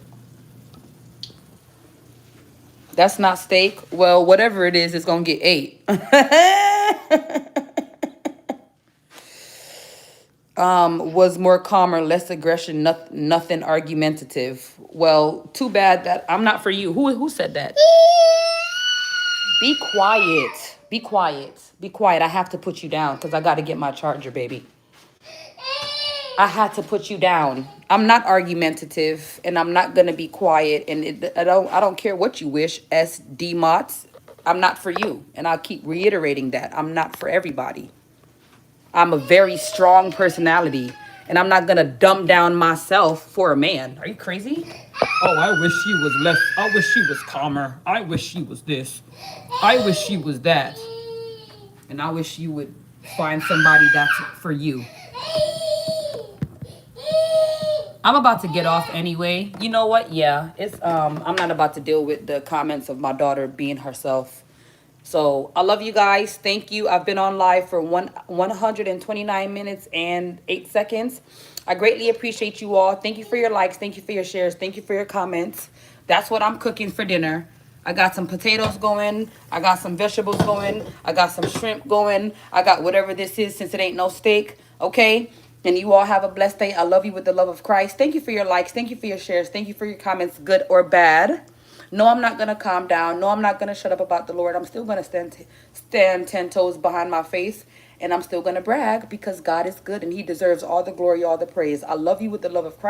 That's not steak. Well, whatever it is, it's going to get ate. Was more calmer, less aggression, nothing argumentative. Well, too bad that I'm not for you. Who said that? Be quiet. Be quiet. Be quiet. I have to put you down because I got to get my charger, baby. I had to put you down. I'm not argumentative, and I'm not gonna be quiet. And I don't care what you wish, SD Mots. I'm not for you, and I'll keep reiterating that I'm not for everybody. I'm a very strong personality, and I'm not gonna dumb down myself for a man. Are you crazy? Oh, I wish she was less. I wish she was calmer. I wish she was this. I wish she was that. And I wish you would find somebody that's for you. I'm about to get off anyway. You know what? Yeah, it's I'm not about to deal with the comments of my daughter being herself. So I love you guys. Thank you. I've been on live for 129 minutes and 8 seconds. I greatly appreciate you all. Thank you for your likes. Thank you for your shares. Thank you for your comments. That's what I'm cooking for dinner. I got some potatoes going. I got some vegetables going. I got some shrimp going. I got whatever this is since it ain't no steak. Okay? And you all have a blessed day. I love you with the love of Christ. Thank you for your likes. Thank you for your shares. Thank you for your comments, good or bad. No, I'm not going to calm down. No, I'm not going to shut up about the Lord. I'm still going to stand 10 toes behind my face. And I'm still going to brag because God is good and he deserves all the glory, all the praise. I love you with the love of Christ.